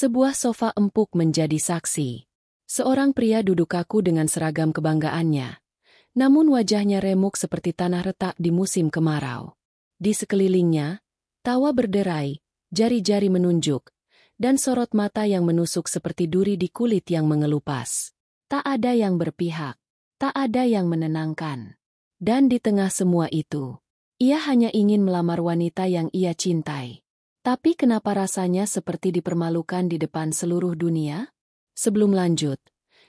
Sebuah sofa empuk menjadi saksi. Seorang pria duduk kaku dengan seragam kebanggaannya. Namun wajahnya remuk seperti tanah retak di musim kemarau. Di sekelilingnya, tawa berderai, jari-jari menunjuk, dan sorot mata yang menusuk seperti duri di kulit yang mengelupas. Tak ada yang berpihak, tak ada yang menenangkan. Dan di tengah semua itu, ia hanya ingin melamar wanita yang ia cintai. Tapi kenapa rasanya seperti dipermalukan di depan seluruh dunia? Sebelum lanjut,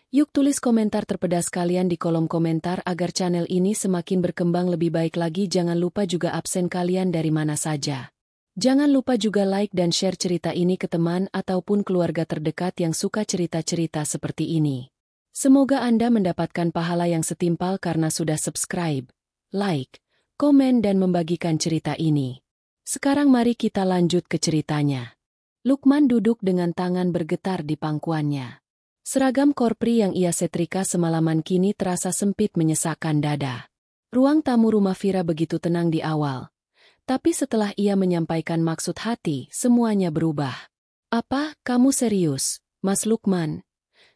yuk tulis komentar terpedas kalian di kolom komentar agar channel ini semakin berkembang lebih baik lagi. Jangan lupa juga absen kalian dari mana saja. Jangan lupa juga like dan share cerita ini ke teman ataupun keluarga terdekat yang suka cerita-cerita seperti ini. Semoga Anda mendapatkan pahala yang setimpal karena sudah subscribe, like, komen dan membagikan cerita ini. Sekarang mari kita lanjut ke ceritanya. Lukman duduk dengan tangan bergetar di pangkuannya. Seragam korpri yang ia setrika semalaman kini terasa sempit menyesakkan dada. Ruang tamu rumah Vira begitu tenang di awal. Tapi setelah ia menyampaikan maksud hati, semuanya berubah. Apa, kamu serius, Mas Lukman?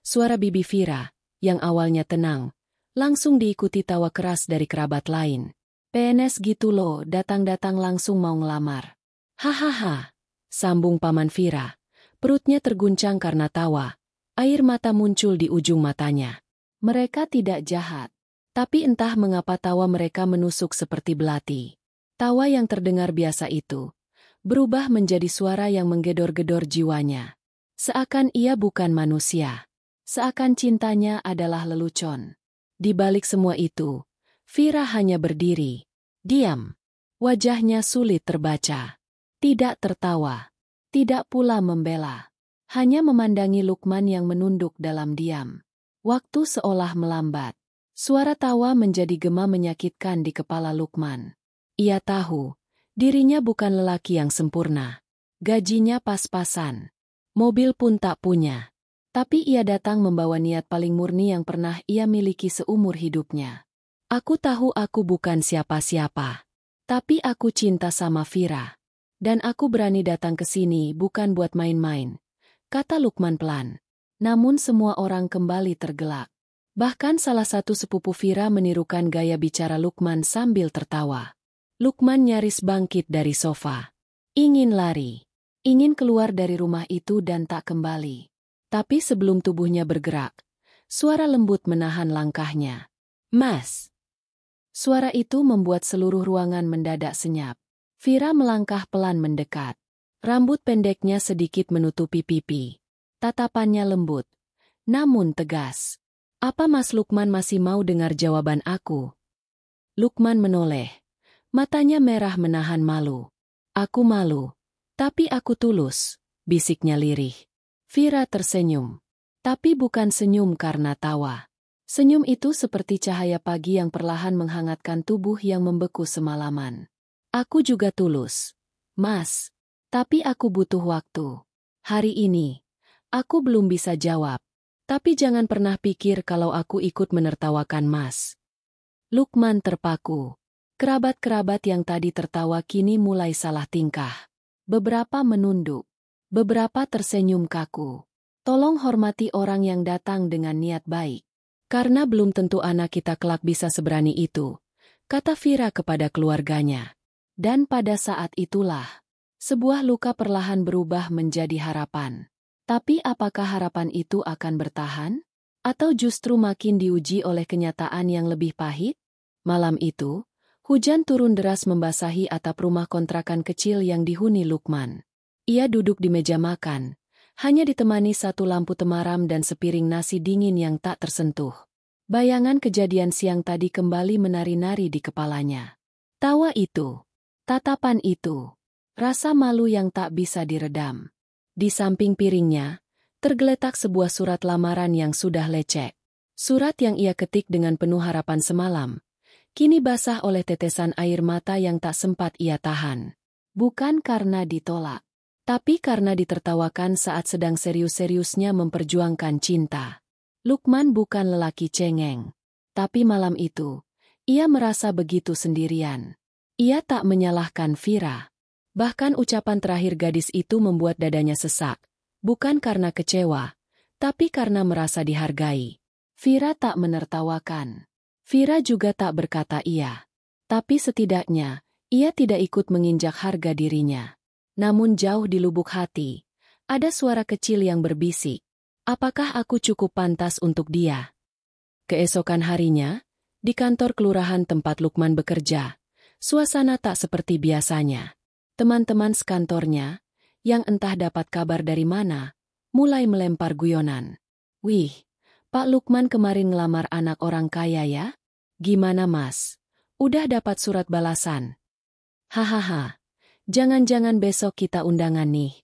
Suara Bibi Vira, yang awalnya tenang, langsung diikuti tawa keras dari kerabat lain. PNS gitu loh, datang-datang langsung mau ngelamar. Hahaha, sambung Paman Vira. Perutnya terguncang karena tawa. Air mata muncul di ujung matanya. Mereka tidak jahat. Tapi entah mengapa tawa mereka menusuk seperti belati. Tawa yang terdengar biasa itu berubah menjadi suara yang menggedor-gedor jiwanya. Seakan ia bukan manusia. Seakan cintanya adalah lelucon. Di balik semua itu, Vira hanya berdiri. Diam. Wajahnya sulit terbaca. Tidak tertawa. Tidak pula membela. Hanya memandangi Lukman yang menunduk dalam diam. Waktu seolah melambat. Suara tawa menjadi gema menyakitkan di kepala Lukman. Ia tahu, dirinya bukan lelaki yang sempurna. Gajinya pas-pasan. Mobil pun tak punya. Tapi ia datang membawa niat paling murni yang pernah ia miliki seumur hidupnya. Aku tahu aku bukan siapa-siapa. Tapi aku cinta sama Vira. Dan aku berani datang ke sini bukan buat main-main, kata Lukman pelan. Namun semua orang kembali tergelak. Bahkan salah satu sepupu Vira menirukan gaya bicara Lukman sambil tertawa. Lukman nyaris bangkit dari sofa. Ingin lari. Ingin keluar dari rumah itu dan tak kembali. Tapi sebelum tubuhnya bergerak, suara lembut menahan langkahnya. Mas. Suara itu membuat seluruh ruangan mendadak senyap. Vira melangkah pelan mendekat. Rambut pendeknya sedikit menutupi pipi. Tatapannya lembut, namun tegas. Apa Mas Lukman masih mau dengar jawaban aku? Lukman menoleh. Matanya merah menahan malu. Aku malu, tapi aku tulus, bisiknya lirih. Vira tersenyum. Tapi bukan senyum karena tawa. Senyum itu seperti cahaya pagi yang perlahan menghangatkan tubuh yang membeku semalaman. Aku juga tulus, Mas. Tapi aku butuh waktu. Hari ini, aku belum bisa jawab. Tapi jangan pernah pikir kalau aku ikut menertawakan Mas. Lukman terpaku. Kerabat-kerabat yang tadi tertawa kini mulai salah tingkah. Beberapa menunduk. Beberapa tersenyum kaku. Tolong hormati orang yang datang dengan niat baik. Karena belum tentu anak kita kelak bisa seberani itu, kata Vira kepada keluarganya. Dan pada saat itulah, sebuah luka perlahan berubah menjadi harapan. Tapi apakah harapan itu akan bertahan? Atau justru makin diuji oleh kenyataan yang lebih pahit? Malam itu, hujan turun deras membasahi atap rumah kontrakan kecil yang dihuni Lukman. Ia duduk di meja makan. Hanya ditemani satu lampu temaram dan sepiring nasi dingin yang tak tersentuh. Bayangan kejadian siang tadi kembali menari-nari di kepalanya. Tawa itu, tatapan itu, rasa malu yang tak bisa diredam. Di samping piringnya, tergeletak sebuah surat lamaran yang sudah lecek. Surat yang ia ketik dengan penuh harapan semalam, kini basah oleh tetesan air mata yang tak sempat ia tahan. Bukan karena ditolak, tapi karena ditertawakan saat sedang serius-seriusnya memperjuangkan cinta. Lukman bukan lelaki cengeng. Tapi malam itu, ia merasa begitu sendirian. Ia tak menyalahkan Vira. Bahkan ucapan terakhir gadis itu membuat dadanya sesak. Bukan karena kecewa, tapi karena merasa dihargai. Vira tak menertawakan. Vira juga tak berkata iya. Tapi setidaknya, ia tidak ikut menginjak harga dirinya. Namun jauh di lubuk hati, ada suara kecil yang berbisik. Apakah aku cukup pantas untuk dia? Keesokan harinya, di kantor kelurahan tempat Lukman bekerja, suasana tak seperti biasanya. Teman-teman sekantornya, yang entah dapat kabar dari mana, mulai melempar guyonan. Wih, Pak Lukman kemarin ngelamar anak orang kaya ya? Gimana mas? Udah dapat surat balasan? Hahaha, jangan-jangan besok kita undangan nih.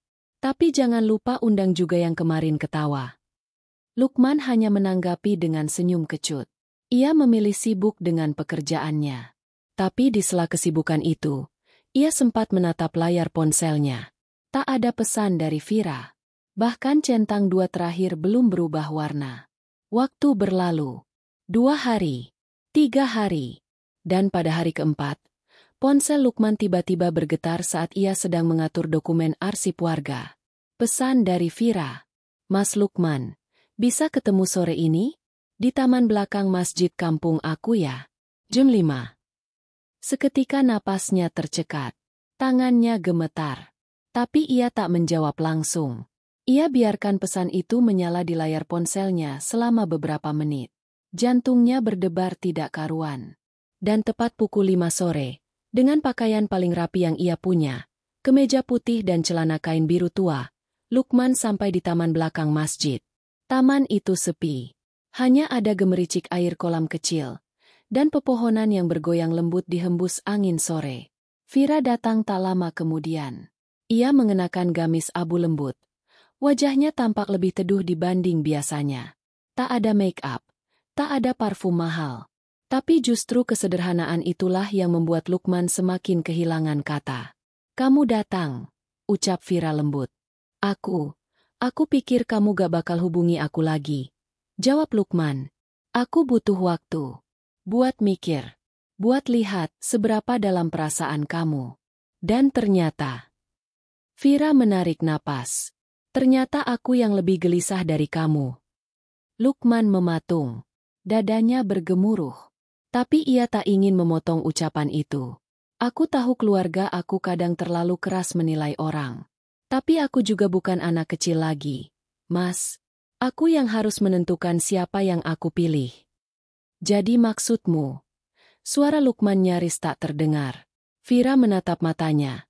Tapi jangan lupa undang juga yang kemarin ketawa. Lukman hanya menanggapi dengan senyum kecut. Ia memilih sibuk dengan pekerjaannya. Tapi di sela kesibukan itu, ia sempat menatap layar ponselnya. Tak ada pesan dari Vira. Bahkan centang 2 terakhir belum berubah warna. Waktu berlalu. 2 hari. 3 hari. Dan pada hari keempat, ponsel Lukman tiba-tiba bergetar saat ia sedang mengatur dokumen arsip warga. Pesan dari Vira. Mas Lukman, bisa ketemu sore ini? Di taman belakang masjid kampung aku ya. Jam 5. Seketika napasnya tercekat. Tangannya gemetar. Tapi ia tak menjawab langsung. Ia biarkan pesan itu menyala di layar ponselnya selama beberapa menit. Jantungnya berdebar tidak karuan. Dan tepat pukul 5 sore, dengan pakaian paling rapi yang ia punya, kemeja putih dan celana kain biru tua, Lukman sampai di taman belakang masjid. Taman itu sepi. Hanya ada gemericik air kolam kecil, dan pepohonan yang bergoyang lembut dihembus angin sore. Vira datang tak lama kemudian. Ia mengenakan gamis abu lembut. Wajahnya tampak lebih teduh dibanding biasanya. Tak ada make-up, tak ada parfum mahal. Tapi justru kesederhanaan itulah yang membuat Lukman semakin kehilangan kata. Kamu datang, ucap Vira lembut. Aku pikir kamu gak bakal hubungi aku lagi. Jawab Lukman. Aku butuh waktu. Buat mikir. Buat lihat seberapa dalam perasaan kamu. Dan ternyata. Vira menarik napas. Ternyata aku yang lebih gelisah dari kamu. Lukman mematung. Dadanya bergemuruh. Tapi ia tak ingin memotong ucapan itu. Aku tahu keluarga aku kadang terlalu keras menilai orang. Tapi aku juga bukan anak kecil lagi. Mas, aku yang harus menentukan siapa yang aku pilih. Jadi maksudmu? Suara Lukman nyaris tak terdengar. Vira menatap matanya.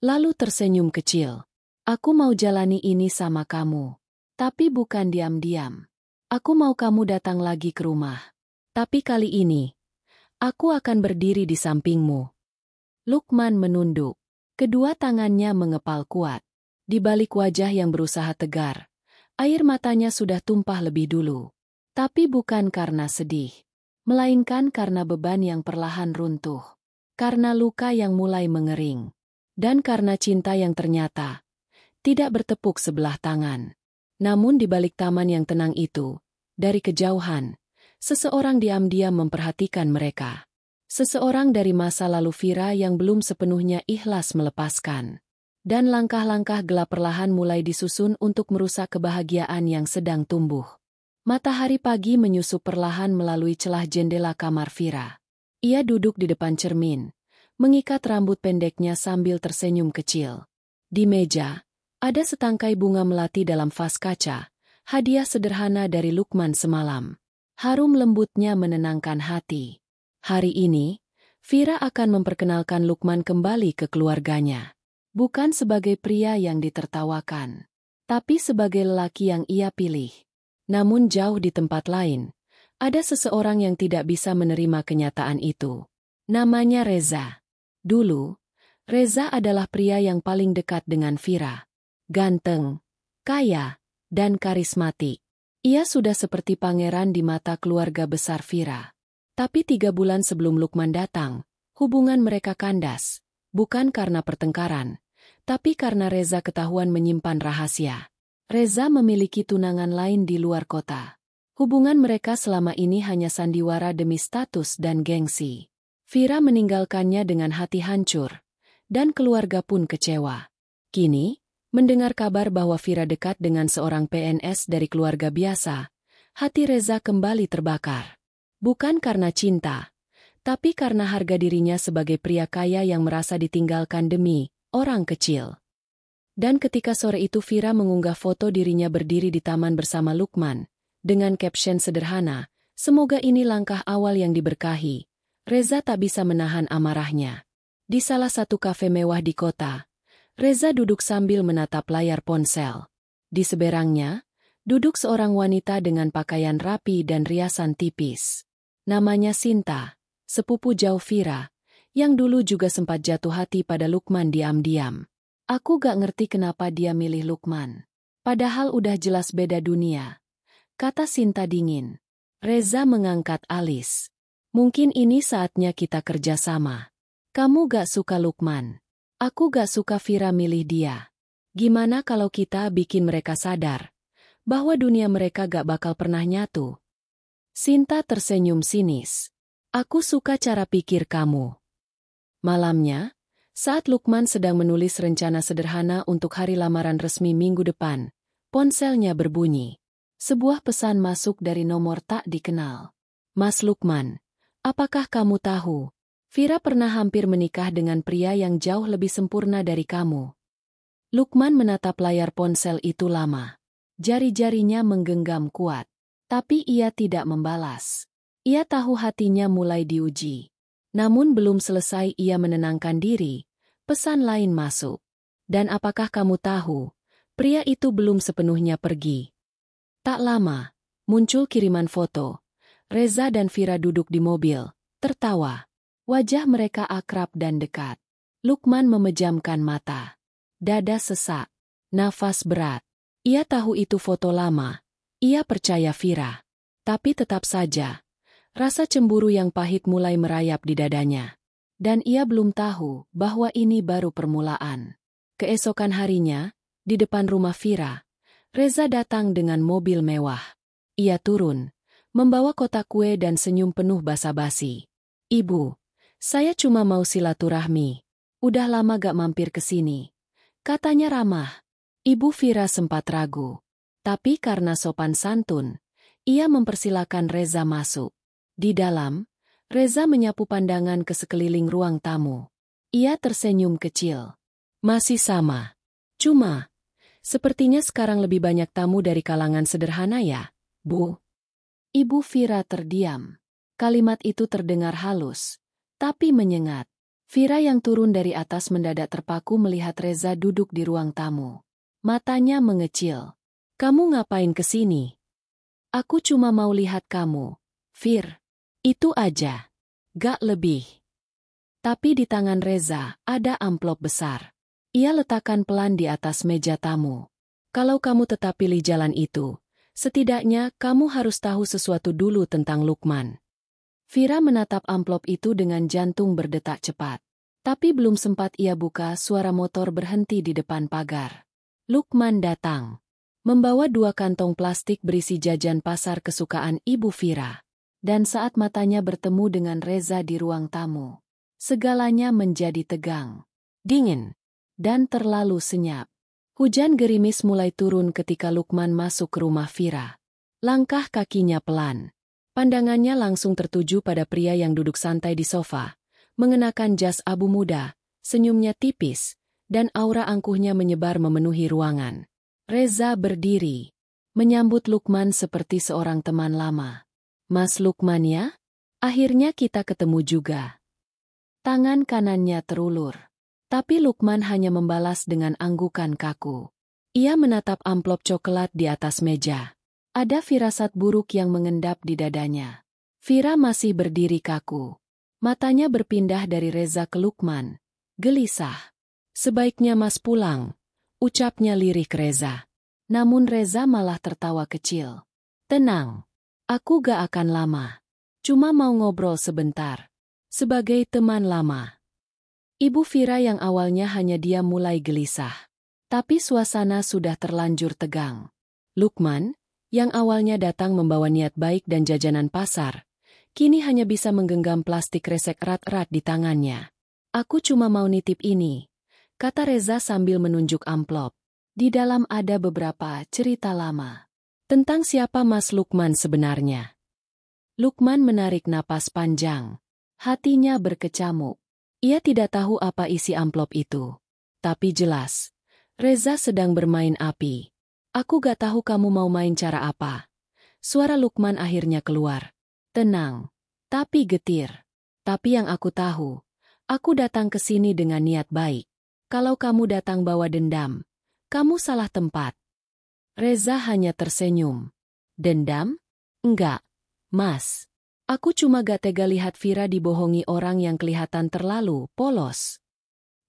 Lalu tersenyum kecil. Aku mau jalani ini sama kamu. Tapi bukan diam-diam. Aku mau kamu datang lagi ke rumah. Tapi kali ini, aku akan berdiri di sampingmu. Lukman menunduk. Kedua tangannya mengepal kuat. Di balik wajah yang berusaha tegar, air matanya sudah tumpah lebih dulu. Tapi bukan karena sedih. Melainkan karena beban yang perlahan runtuh. Karena luka yang mulai mengering. Dan karena cinta yang ternyata tidak bertepuk sebelah tangan. Namun di balik taman yang tenang itu, dari kejauhan, seseorang diam-diam memperhatikan mereka. Seseorang dari masa lalu Vira yang belum sepenuhnya ikhlas melepaskan. Dan langkah-langkah gelap perlahan mulai disusun untuk merusak kebahagiaan yang sedang tumbuh. Matahari pagi menyusup perlahan melalui celah jendela kamar Vira. Ia duduk di depan cermin, mengikat rambut pendeknya sambil tersenyum kecil. Di meja, ada setangkai bunga melati dalam vas kaca, hadiah sederhana dari Lukman semalam. Harum lembutnya menenangkan hati. Hari ini, Vira akan memperkenalkan Lukman kembali ke keluarganya. Bukan sebagai pria yang ditertawakan, tapi sebagai lelaki yang ia pilih. Namun jauh di tempat lain, ada seseorang yang tidak bisa menerima kenyataan itu. Namanya Reza. Dulu, Reza adalah pria yang paling dekat dengan Vira. Ganteng, kaya, dan karismatik. Ia sudah seperti pangeran di mata keluarga besar Vira. Tapi 3 bulan sebelum Lukman datang, hubungan mereka kandas. Bukan karena pertengkaran, tapi karena Reza ketahuan menyimpan rahasia. Reza memiliki tunangan lain di luar kota. Hubungan mereka selama ini hanya sandiwara demi status dan gengsi. Vira meninggalkannya dengan hati hancur, dan keluarga pun kecewa. Kini, Mendengar kabar bahwa Vira dekat dengan seorang PNS dari keluarga biasa, hati Reza kembali terbakar. Bukan karena cinta, tapi karena harga dirinya sebagai pria kaya yang merasa ditinggalkan demi orang kecil. Dan ketika sore itu Vira mengunggah foto dirinya berdiri di taman bersama Lukman, dengan caption sederhana, "Semoga ini langkah awal yang diberkahi." Reza tak bisa menahan amarahnya. Di salah satu kafe mewah di kota, Reza duduk sambil menatap layar ponsel. Di seberangnya, duduk seorang wanita dengan pakaian rapi dan riasan tipis. Namanya Sinta, sepupu jauh Vira, yang dulu juga sempat jatuh hati pada Lukman diam-diam. "Aku gak ngerti kenapa dia milih Lukman. Padahal udah jelas beda dunia," kata Sinta dingin. Reza mengangkat alis. "Mungkin ini saatnya kita kerjasama. Kamu gak suka Lukman. Aku gak suka Vira milih dia. Gimana kalau kita bikin mereka sadar bahwa dunia mereka gak bakal pernah nyatu?" Sinta tersenyum sinis. "Aku suka cara pikir kamu." Malamnya, saat Lukman sedang menulis rencana sederhana untuk hari lamaran resmi minggu depan, ponselnya berbunyi. Sebuah pesan masuk dari nomor tak dikenal. "Mas Lukman, apakah kamu tahu? Vira pernah hampir menikah dengan pria yang jauh lebih sempurna dari kamu." Lukman menatap layar ponsel itu lama. Jari-jarinya menggenggam kuat. Tapi ia tidak membalas. Ia tahu hatinya mulai diuji. Namun belum selesai ia menenangkan diri, pesan lain masuk. "Dan apakah kamu tahu, pria itu belum sepenuhnya pergi." Tak lama, muncul kiriman foto. Reza dan Vira duduk di mobil, tertawa. Wajah mereka akrab dan dekat. Lukman memejamkan mata. Dada sesak, nafas berat. Ia tahu itu foto lama. Ia percaya Vira. Tapi tetap saja, rasa cemburu yang pahit mulai merayap di dadanya. Dan ia belum tahu bahwa ini baru permulaan. Keesokan harinya, di depan rumah Vira, Reza datang dengan mobil mewah. Ia turun, membawa kotak kue dan senyum penuh basa-basi. "Ibu, saya cuma mau silaturahmi. Udah lama gak mampir ke sini," katanya ramah. Ibu Vira sempat ragu. Tapi karena sopan santun, ia mempersilakan Reza masuk. Di dalam, Reza menyapu pandangan ke sekeliling ruang tamu. Ia tersenyum kecil. "Masih sama. Cuma, sepertinya sekarang lebih banyak tamu dari kalangan sederhana ya, Bu?" Ibu Vira terdiam. Kalimat itu terdengar halus, tapi menyengat. Vira yang turun dari atas mendadak terpaku melihat Reza duduk di ruang tamu. Matanya mengecil. "Kamu ngapain ke sini?" "Aku cuma mau lihat kamu, Vir. Itu aja. Gak lebih." Tapi di tangan Reza ada amplop besar. Ia letakkan pelan di atas meja tamu. "Kalau kamu tetap pilih jalan itu, setidaknya kamu harus tahu sesuatu dulu tentang Lukman." Vira menatap amplop itu dengan jantung berdetak cepat. Tapi belum sempat ia buka, suara motor berhenti di depan pagar. Lukman datang. Membawa 2 kantong plastik berisi jajan pasar kesukaan Ibu Vira. Dan saat matanya bertemu dengan Reza di ruang tamu, segalanya menjadi tegang, dingin, dan terlalu senyap. Hujan gerimis mulai turun ketika Lukman masuk ke rumah Vira. Langkah kakinya pelan. Pandangannya langsung tertuju pada pria yang duduk santai di sofa, mengenakan jas abu muda, senyumnya tipis, dan aura angkuhnya menyebar memenuhi ruangan. Reza berdiri, menyambut Lukman seperti seorang teman lama. "Mas Lukman ya? Akhirnya kita ketemu juga." Tangan kanannya terulur. Tapi Lukman hanya membalas dengan anggukan kaku. Ia menatap amplop coklat di atas meja. Ada firasat buruk yang mengendap di dadanya. Vira masih berdiri kaku. Matanya berpindah dari Reza ke Lukman. Gelisah. "Sebaiknya Mas pulang," ucapnya lirih ke Reza. Namun Reza malah tertawa kecil. "Tenang, aku gak akan lama. Cuma mau ngobrol sebentar. Sebagai teman lama." Ibu Vira yang awalnya hanya diam mulai gelisah. Tapi suasana sudah terlanjur tegang. Lukman, yang awalnya datang membawa niat baik dan jajanan pasar, kini hanya bisa menggenggam plastik resek erat-erat di tangannya. "Aku cuma mau nitip ini," kata Reza sambil menunjuk amplop. Di dalam ada beberapa cerita lama tentang siapa Mas Lukman sebenarnya. Lukman menarik napas panjang. Hatinya berkecamuk. Ia tidak tahu apa isi amplop itu. Tapi jelas, Reza sedang bermain api. Aku gak tahu kamu mau main cara apa. Suara Lukman akhirnya keluar. Tenang, tapi getir. Tapi yang aku tahu, aku datang ke sini dengan niat baik. Kalau kamu datang bawa dendam, kamu salah tempat. Reza hanya tersenyum. Dendam? Enggak, Mas. Aku cuma gak tega lihat Vira dibohongi orang yang kelihatan terlalu polos.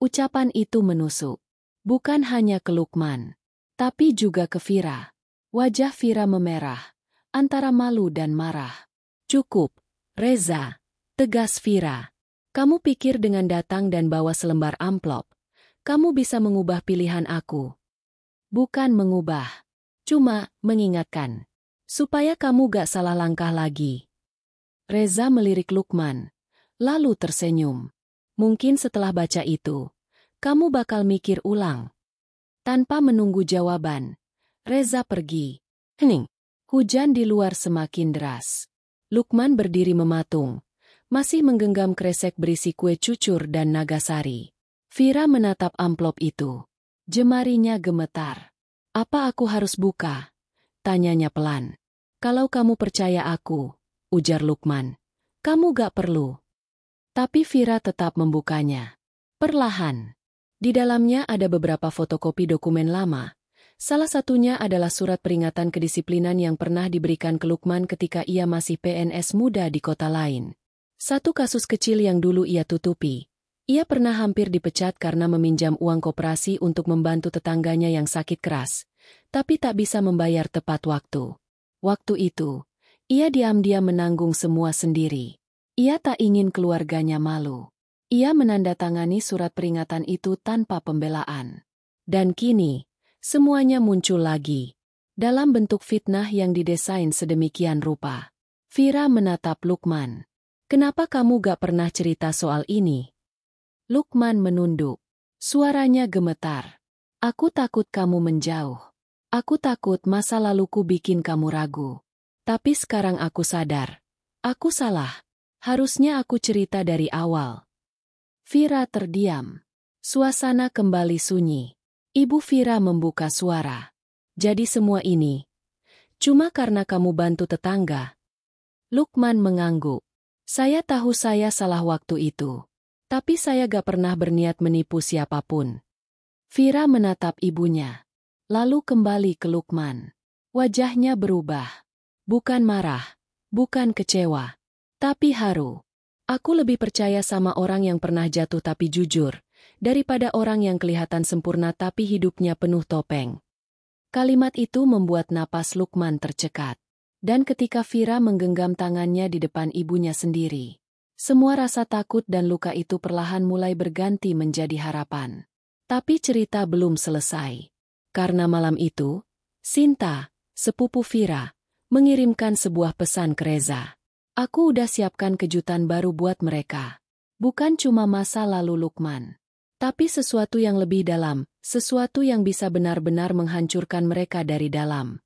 Ucapan itu menusuk. Bukan hanya ke Lukman, tapi juga ke Vira. Wajah Vira memerah, antara malu dan marah. Cukup, Reza. Tegas Vira. Kamu pikir dengan datang dan bawa selembar amplop, kamu bisa mengubah pilihan aku? Bukan mengubah, cuma mengingatkan. Supaya kamu gak salah langkah lagi. Reza melirik Lukman, lalu tersenyum. Mungkin setelah baca itu, kamu bakal mikir ulang. Tanpa menunggu jawaban, Reza pergi. Hening. Hujan di luar semakin deras. Lukman berdiri mematung, masih menggenggam kresek berisi kue cucur dan nagasari. Vira menatap amplop itu. Jemarinya gemetar. Apa aku harus buka? Tanyanya pelan. Kalau kamu percaya aku, ujar Lukman, kamu gak perlu. Tapi Vira tetap membukanya. Perlahan. Di dalamnya ada beberapa fotokopi dokumen lama. Salah satunya adalah surat peringatan kedisiplinan yang pernah diberikan ke Lukman ketika ia masih PNS muda di kota lain. Satu kasus kecil yang dulu ia tutupi. Ia pernah hampir dipecat karena meminjam uang koperasi untuk membantu tetangganya yang sakit keras, tapi tak bisa membayar tepat waktu. Waktu itu, ia diam-diam menanggung semua sendiri. Ia tak ingin keluarganya malu. Ia menandatangani surat peringatan itu tanpa pembelaan. Dan kini, semuanya muncul lagi. Dalam bentuk fitnah yang didesain sedemikian rupa. Vira menatap Lukman. Kenapa kamu gak pernah cerita soal ini? Lukman menunduk. Suaranya gemetar. Aku takut kamu menjauh. Aku takut masa laluku bikin kamu ragu. Tapi sekarang aku sadar. Aku salah. Harusnya aku cerita dari awal. Vira terdiam. Suasana kembali sunyi. Ibu Vira membuka suara. Jadi semua ini cuma karena kamu bantu tetangga. Lukman mengangguk. Saya tahu saya salah waktu itu. Tapi saya gak pernah berniat menipu siapapun. Vira menatap ibunya. Lalu kembali ke Lukman. Wajahnya berubah. Bukan marah. Bukan kecewa. Tapi haru. Aku lebih percaya sama orang yang pernah jatuh tapi jujur, daripada orang yang kelihatan sempurna tapi hidupnya penuh topeng. Kalimat itu membuat napas Lukman tercekat. Dan ketika Vira menggenggam tangannya di depan ibunya sendiri, semua rasa takut dan luka itu perlahan mulai berganti menjadi harapan. Tapi cerita belum selesai. Karena malam itu, Sinta, sepupu Vira, mengirimkan sebuah pesan ke Reza. Aku udah siapkan kejutan baru buat mereka. Bukan cuma masa lalu Lukman. Tapi sesuatu yang lebih dalam, sesuatu yang bisa benar-benar menghancurkan mereka dari dalam.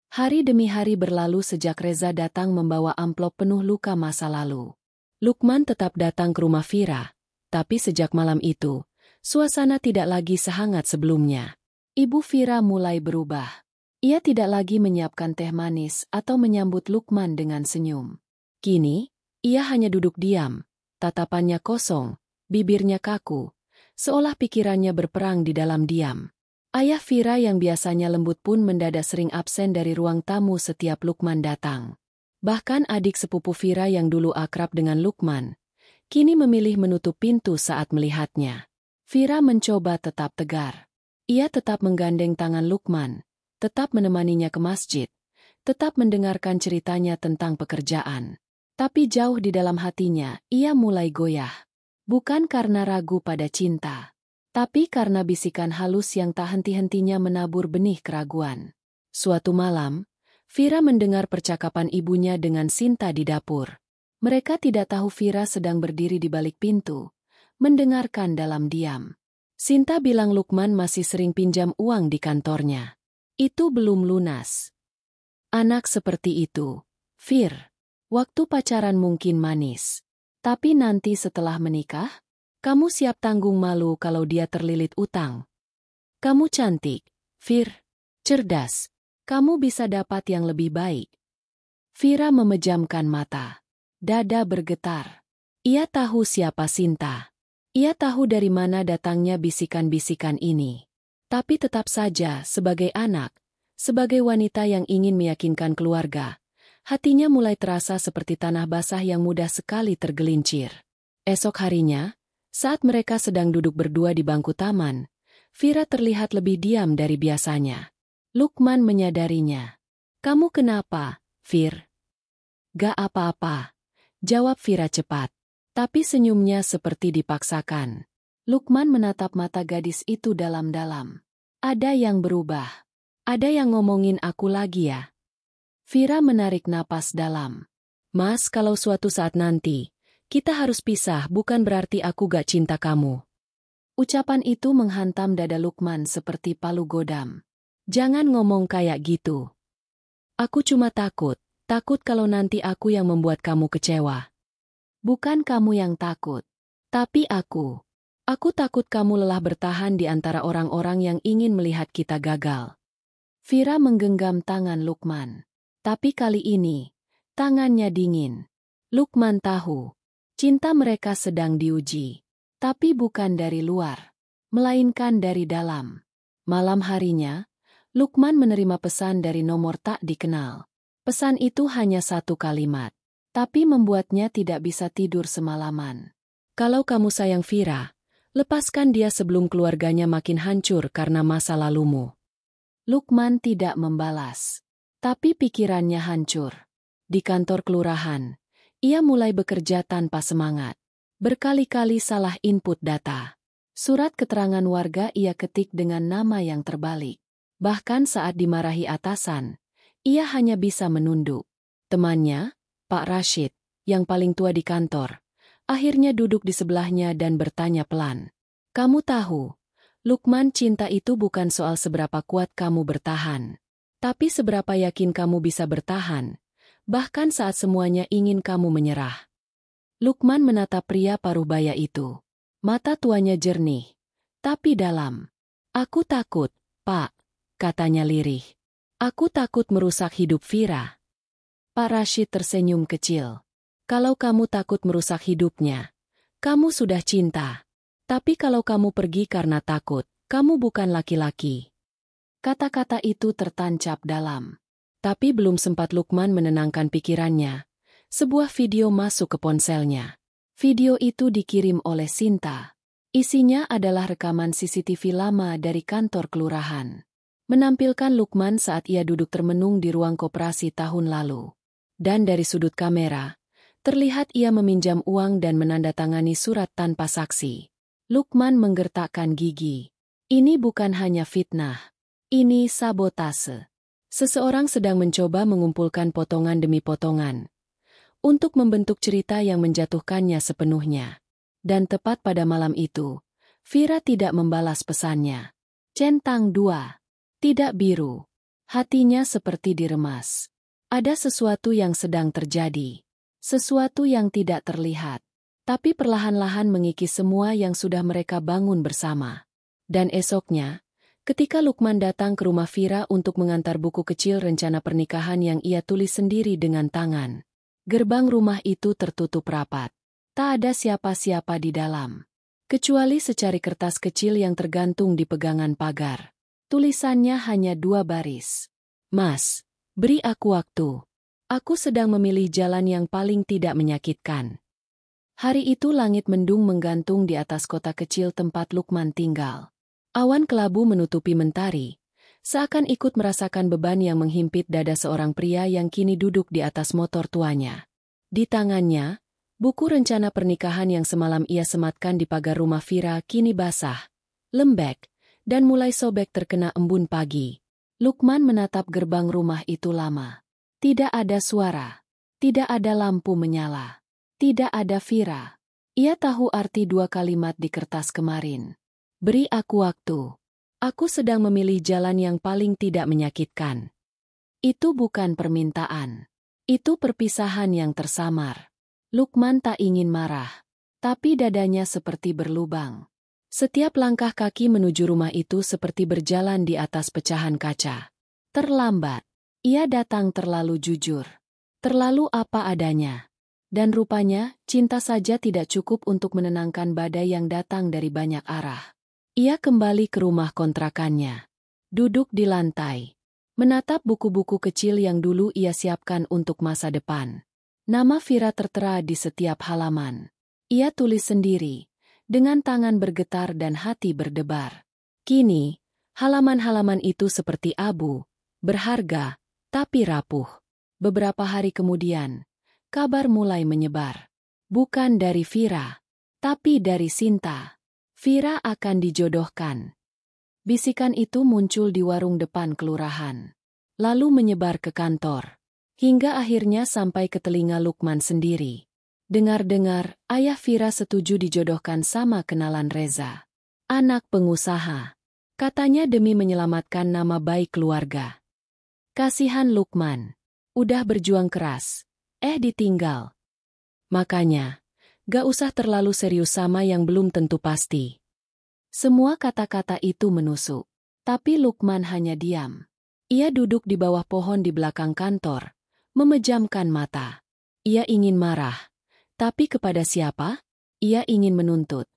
Hari demi hari berlalu sejak Reza datang membawa amplop penuh luka masa lalu. Lukman tetap datang ke rumah Vira, tapi sejak malam itu, suasana tidak lagi sehangat sebelumnya. Ibu Vira mulai berubah. Ia tidak lagi menyiapkan teh manis atau menyambut Lukman dengan senyum. Kini, ia hanya duduk diam, tatapannya kosong, bibirnya kaku, seolah pikirannya berperang di dalam diam. Ayah Vira yang biasanya lembut pun mendadak sering absen dari ruang tamu setiap Lukman datang. Bahkan adik sepupu Vira yang dulu akrab dengan Lukman, kini memilih menutup pintu saat melihatnya. Vira mencoba tetap tegar. Ia tetap menggandeng tangan Lukman, tetap menemaninya ke masjid, tetap mendengarkan ceritanya tentang pekerjaan. Tapi jauh di dalam hatinya, ia mulai goyah. Bukan karena ragu pada cinta, tapi karena bisikan halus yang tak henti-hentinya menabur benih keraguan. Suatu malam, Vira mendengar percakapan ibunya dengan Sinta di dapur. Mereka tidak tahu Vira sedang berdiri di balik pintu, mendengarkan dalam diam. Sinta bilang Lukman masih sering pinjam uang di kantornya. Itu belum lunas. Anak seperti itu, Fir. Waktu pacaran mungkin manis. Tapi nanti setelah menikah, kamu siap tanggung malu kalau dia terlilit utang. Kamu cantik, Fir. Cerdas. Kamu bisa dapat yang lebih baik. Vira memejamkan mata. Dada bergetar. Ia tahu siapa Sinta. Ia tahu dari mana datangnya bisikan-bisikan ini. Tapi tetap saja, sebagai anak, sebagai wanita yang ingin meyakinkan keluarga, hatinya mulai terasa seperti tanah basah yang mudah sekali tergelincir. Esok harinya, saat mereka sedang duduk berdua di bangku taman, Vira terlihat lebih diam dari biasanya. Lukman menyadarinya. "Kamu kenapa, Vir?" "Gak apa-apa," jawab Vira cepat. Tapi senyumnya seperti dipaksakan. Lukman menatap mata gadis itu dalam-dalam. "Ada yang berubah. Ada yang ngomongin aku lagi ya?" Vira menarik napas dalam. "Mas, kalau suatu saat nanti, kita harus pisah bukan berarti aku gak cinta kamu." Ucapan itu menghantam dada Lukman seperti palu godam. "Jangan ngomong kayak gitu. Aku cuma takut kalau nanti aku yang membuat kamu kecewa." "Bukan kamu yang takut, tapi aku. Aku takut kamu lelah bertahan di antara orang-orang yang ingin melihat kita gagal." Vira menggenggam tangan Lukman. Tapi kali ini, tangannya dingin. Lukman tahu, cinta mereka sedang diuji. Tapi bukan dari luar, melainkan dari dalam. Malam harinya, Lukman menerima pesan dari nomor tak dikenal. Pesan itu hanya satu kalimat. Tapi membuatnya tidak bisa tidur semalaman. "Kalau kamu sayang Vira, lepaskan dia sebelum keluarganya makin hancur karena masa lalumu." Lukman tidak membalas. Tapi pikirannya hancur. Di kantor kelurahan, ia mulai bekerja tanpa semangat. Berkali-kali salah input data. Surat keterangan warga ia ketik dengan nama yang terbalik. Bahkan saat dimarahi atasan, ia hanya bisa menunduk. Temannya, Pak Rashid, yang paling tua di kantor, akhirnya duduk di sebelahnya dan bertanya pelan. "Kamu tahu, Lukman, cinta itu bukan soal seberapa kuat kamu bertahan, tapi seberapa yakin kamu bisa bertahan, bahkan saat semuanya ingin kamu menyerah." Lukman menatap pria paruh baya itu. Mata tuanya jernih, tapi dalam. "Aku takut, Pak," katanya lirih. "Aku takut merusak hidup Vira." Pak Rashid tersenyum kecil. "Kalau kamu takut merusak hidupnya, kamu sudah cinta. Tapi kalau kamu pergi karena takut, kamu bukan laki-laki." Kata-kata itu tertancap dalam. Tapi belum sempat Lukman menenangkan pikirannya, sebuah video masuk ke ponselnya. Video itu dikirim oleh Sinta. Isinya adalah rekaman CCTV lama dari kantor kelurahan. Menampilkan Lukman saat ia duduk termenung di ruang koperasi tahun lalu. Dan dari sudut kamera, terlihat ia meminjam uang dan menandatangani surat tanpa saksi. Lukman menggertakkan gigi. Ini bukan hanya fitnah. Ini sabotase. Seseorang sedang mencoba mengumpulkan potongan demi potongan untuk membentuk cerita yang menjatuhkannya sepenuhnya. Dan tepat pada malam itu, Vira tidak membalas pesannya. Centang 2. Tidak biru. Hatinya seperti diremas. Ada sesuatu yang sedang terjadi. Sesuatu yang tidak terlihat. Tapi perlahan-lahan mengikis semua yang sudah mereka bangun bersama. Dan esoknya, ketika Lukman datang ke rumah Vira untuk mengantar buku kecil rencana pernikahan yang ia tulis sendiri dengan tangan, gerbang rumah itu tertutup rapat. Tak ada siapa-siapa di dalam. Kecuali secari kertas kecil yang tergantung di pegangan pagar. Tulisannya hanya 2 baris. "Mas, beri aku waktu. Aku sedang memilih jalan yang paling tidak menyakitkan." Hari itu langit mendung menggantung di atas kota kecil tempat Lukman tinggal. Awan kelabu menutupi mentari, seakan ikut merasakan beban yang menghimpit dada seorang pria yang kini duduk di atas motor tuanya. Di tangannya, buku rencana pernikahan yang semalam ia sematkan di pagar rumah Vira kini basah, lembek, dan mulai sobek terkena embun pagi. Lukman menatap gerbang rumah itu lama. Tidak ada suara. Tidak ada lampu menyala. Tidak ada Vira. Ia tahu arti 2 kalimat di kertas kemarin. Beri aku waktu. Aku sedang memilih jalan yang paling tidak menyakitkan. Itu bukan permintaan. Itu perpisahan yang tersamar. Lukman tak ingin marah. Tapi dadanya seperti berlubang. Setiap langkah kaki menuju rumah itu seperti berjalan di atas pecahan kaca. Terlambat. Ia datang terlalu jujur. Terlalu apa adanya. Dan rupanya, cinta saja tidak cukup untuk menenangkan badai yang datang dari banyak arah. Ia kembali ke rumah kontrakannya. Duduk di lantai. Menatap buku-buku kecil yang dulu ia siapkan untuk masa depan. Nama Vira tertera di setiap halaman. Ia tulis sendiri, dengan tangan bergetar dan hati berdebar. Kini, halaman-halaman itu seperti abu, berharga, tapi rapuh. Beberapa hari kemudian, kabar mulai menyebar. Bukan dari Vira, tapi dari Sinta. Vira akan dijodohkan. Bisikan itu muncul di warung depan kelurahan. Lalu menyebar ke kantor. Hingga akhirnya sampai ke telinga Lukman sendiri. Dengar-dengar, ayah Vira setuju dijodohkan sama kenalan Reza. Anak pengusaha. Katanya demi menyelamatkan nama baik keluarga. Kasihan Lukman. Udah berjuang keras. Ditinggal. Makanya, gak usah terlalu serius sama yang belum tentu pasti. Semua kata-kata itu menusuk. Tapi Lukman hanya diam. Ia duduk di bawah pohon di belakang kantor, memejamkan mata. Ia ingin marah. Tapi kepada siapa? Ia ingin menuntut.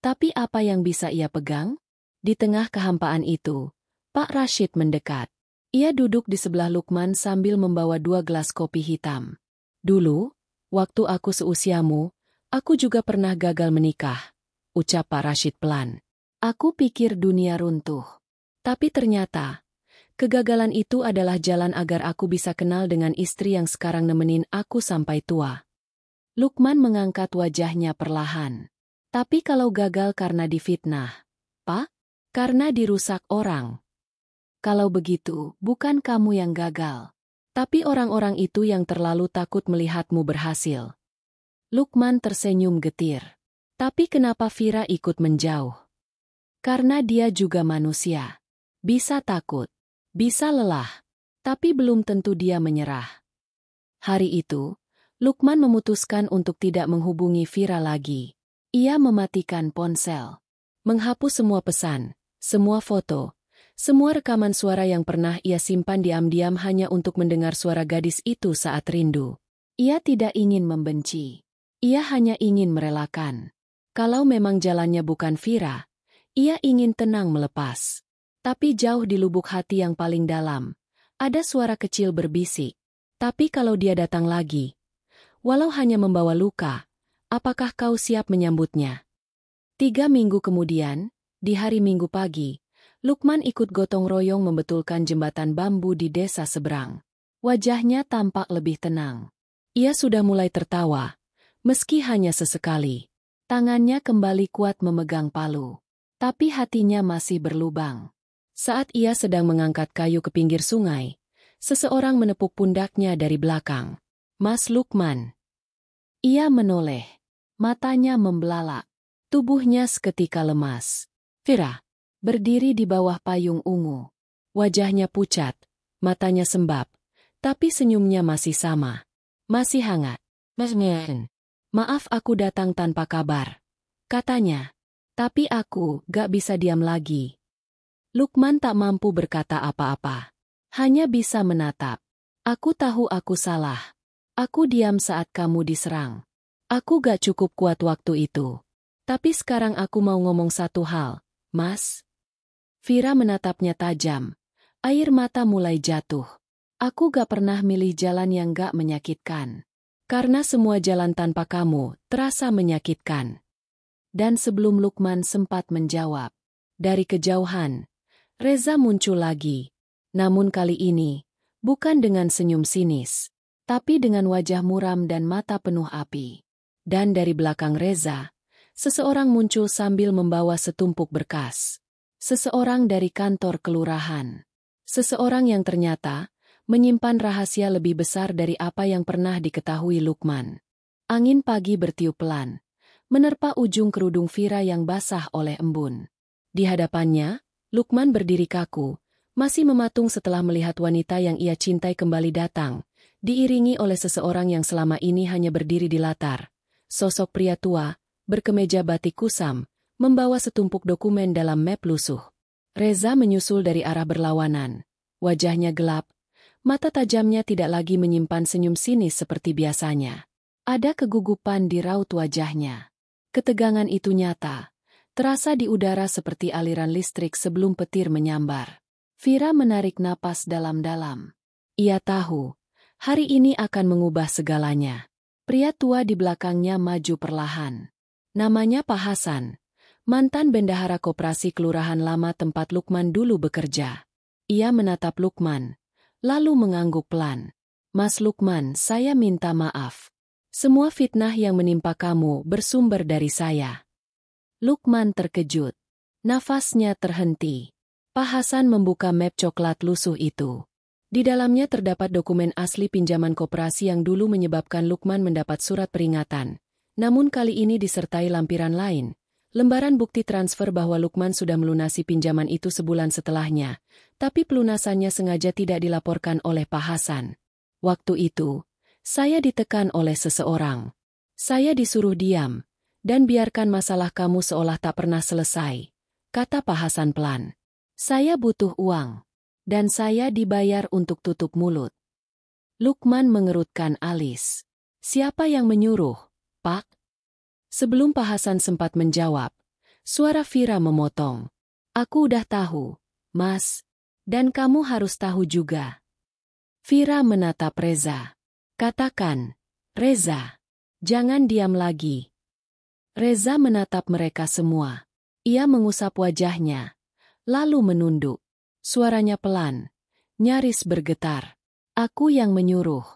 Tapi apa yang bisa ia pegang? Di tengah kehampaan itu, Pak Rashid mendekat. Ia duduk di sebelah Lukman sambil membawa 2 gelas kopi hitam. Dulu, waktu aku seusiamu, aku juga pernah gagal menikah, ucap Pak Rashid pelan. Aku pikir dunia runtuh. Tapi ternyata, kegagalan itu adalah jalan agar aku bisa kenal dengan istri yang sekarang nemenin aku sampai tua. Lukman mengangkat wajahnya perlahan. Tapi kalau gagal karena difitnah, Pak? Karena dirusak orang. Kalau begitu, bukan kamu yang gagal. Tapi orang-orang itu yang terlalu takut melihatmu berhasil. Lukman tersenyum getir. Tapi kenapa Vira ikut menjauh? Karena dia juga manusia. Bisa takut, bisa lelah, tapi belum tentu dia menyerah. Hari itu, Lukman memutuskan untuk tidak menghubungi Vira lagi. Ia mematikan ponsel, menghapus semua pesan, semua foto, semua rekaman suara yang pernah ia simpan diam-diam hanya untuk mendengar suara gadis itu saat rindu. Ia tidak ingin membenci. Ia hanya ingin merelakan. Kalau memang jalannya bukan Vira, ia ingin tenang melepas. Tapi jauh di lubuk hati yang paling dalam, ada suara kecil berbisik. Tapi kalau dia datang lagi, walau hanya membawa luka, apakah kau siap menyambutnya? 3 minggu kemudian, di hari Minggu pagi, Lukman ikut gotong royong membetulkan jembatan bambu di desa seberang. Wajahnya tampak lebih tenang. Ia sudah mulai tertawa, meski hanya sesekali. Tangannya kembali kuat memegang palu. Tapi hatinya masih berlubang. Saat ia sedang mengangkat kayu ke pinggir sungai, seseorang menepuk pundaknya dari belakang. Mas Lukman. Ia menoleh. Matanya membelalak. Tubuhnya seketika lemas. Vira. Berdiri di bawah payung ungu. Wajahnya pucat. Matanya sembab. Tapi senyumnya masih sama. Masih hangat. Mas Ngen. Maaf aku datang tanpa kabar. Katanya. Tapi aku gak bisa diam lagi. Lukman tak mampu berkata apa-apa. Hanya bisa menatap. Aku tahu aku salah. Aku diam saat kamu diserang. Aku gak cukup kuat waktu itu. Tapi sekarang aku mau ngomong satu hal, Mas. Vira menatapnya tajam. Air mata mulai jatuh. Aku gak pernah milih jalan yang gak menyakitkan. Karena semua jalan tanpa kamu terasa menyakitkan. Dan sebelum Lukman sempat menjawab, dari kejauhan, Reza muncul lagi. Namun kali ini, bukan dengan senyum sinis, tapi dengan wajah muram dan mata penuh api. Dan dari belakang Reza, seseorang muncul sambil membawa setumpuk berkas. Seseorang dari kantor kelurahan. Seseorang yang ternyata menyimpan rahasia lebih besar dari apa yang pernah diketahui Lukman. Angin pagi bertiup pelan, menerpa ujung kerudung Vira yang basah oleh embun. Di hadapannya, Lukman berdiri kaku, masih mematung setelah melihat wanita yang ia cintai kembali datang, diiringi oleh seseorang yang selama ini hanya berdiri di latar. Sosok pria tua, berkemeja batik kusam, membawa setumpuk dokumen dalam map lusuh. Reza menyusul dari arah berlawanan. Wajahnya gelap, mata tajamnya tidak lagi menyimpan senyum sinis seperti biasanya. Ada kegugupan di raut wajahnya. Ketegangan itu nyata, terasa di udara seperti aliran listrik sebelum petir menyambar. Vira menarik napas dalam-dalam. Ia tahu, hari ini akan mengubah segalanya. Pria tua di belakangnya maju perlahan. Namanya Pak Hasan, mantan bendahara koperasi kelurahan lama tempat Lukman dulu bekerja. Ia menatap Lukman, lalu mengangguk pelan. Mas Lukman, saya minta maaf. Semua fitnah yang menimpa kamu bersumber dari saya. Lukman terkejut. Nafasnya terhenti. Pak Hasan membuka map coklat lusuh itu. Di dalamnya terdapat dokumen asli pinjaman koperasi yang dulu menyebabkan Lukman mendapat surat peringatan. Namun kali ini disertai lampiran lain. Lembaran bukti transfer bahwa Lukman sudah melunasi pinjaman itu sebulan setelahnya. Tapi pelunasannya sengaja tidak dilaporkan oleh Pak Hasan. Waktu itu, saya ditekan oleh seseorang. Saya disuruh diam, dan biarkan masalah kamu seolah tak pernah selesai, kata Pak Hasan pelan. Saya butuh uang, dan saya dibayar untuk tutup mulut. Lukman mengerutkan alis. Siapa yang menyuruh, Pak? Sebelum Pak Hasan sempat menjawab, suara Vira memotong. Aku udah tahu, Mas, dan kamu harus tahu juga. Vira menatap Reza. Katakan, Reza, jangan diam lagi. Reza menatap mereka semua. Ia mengusap wajahnya, lalu menunduk. Suaranya pelan, nyaris bergetar. Aku yang menyuruh.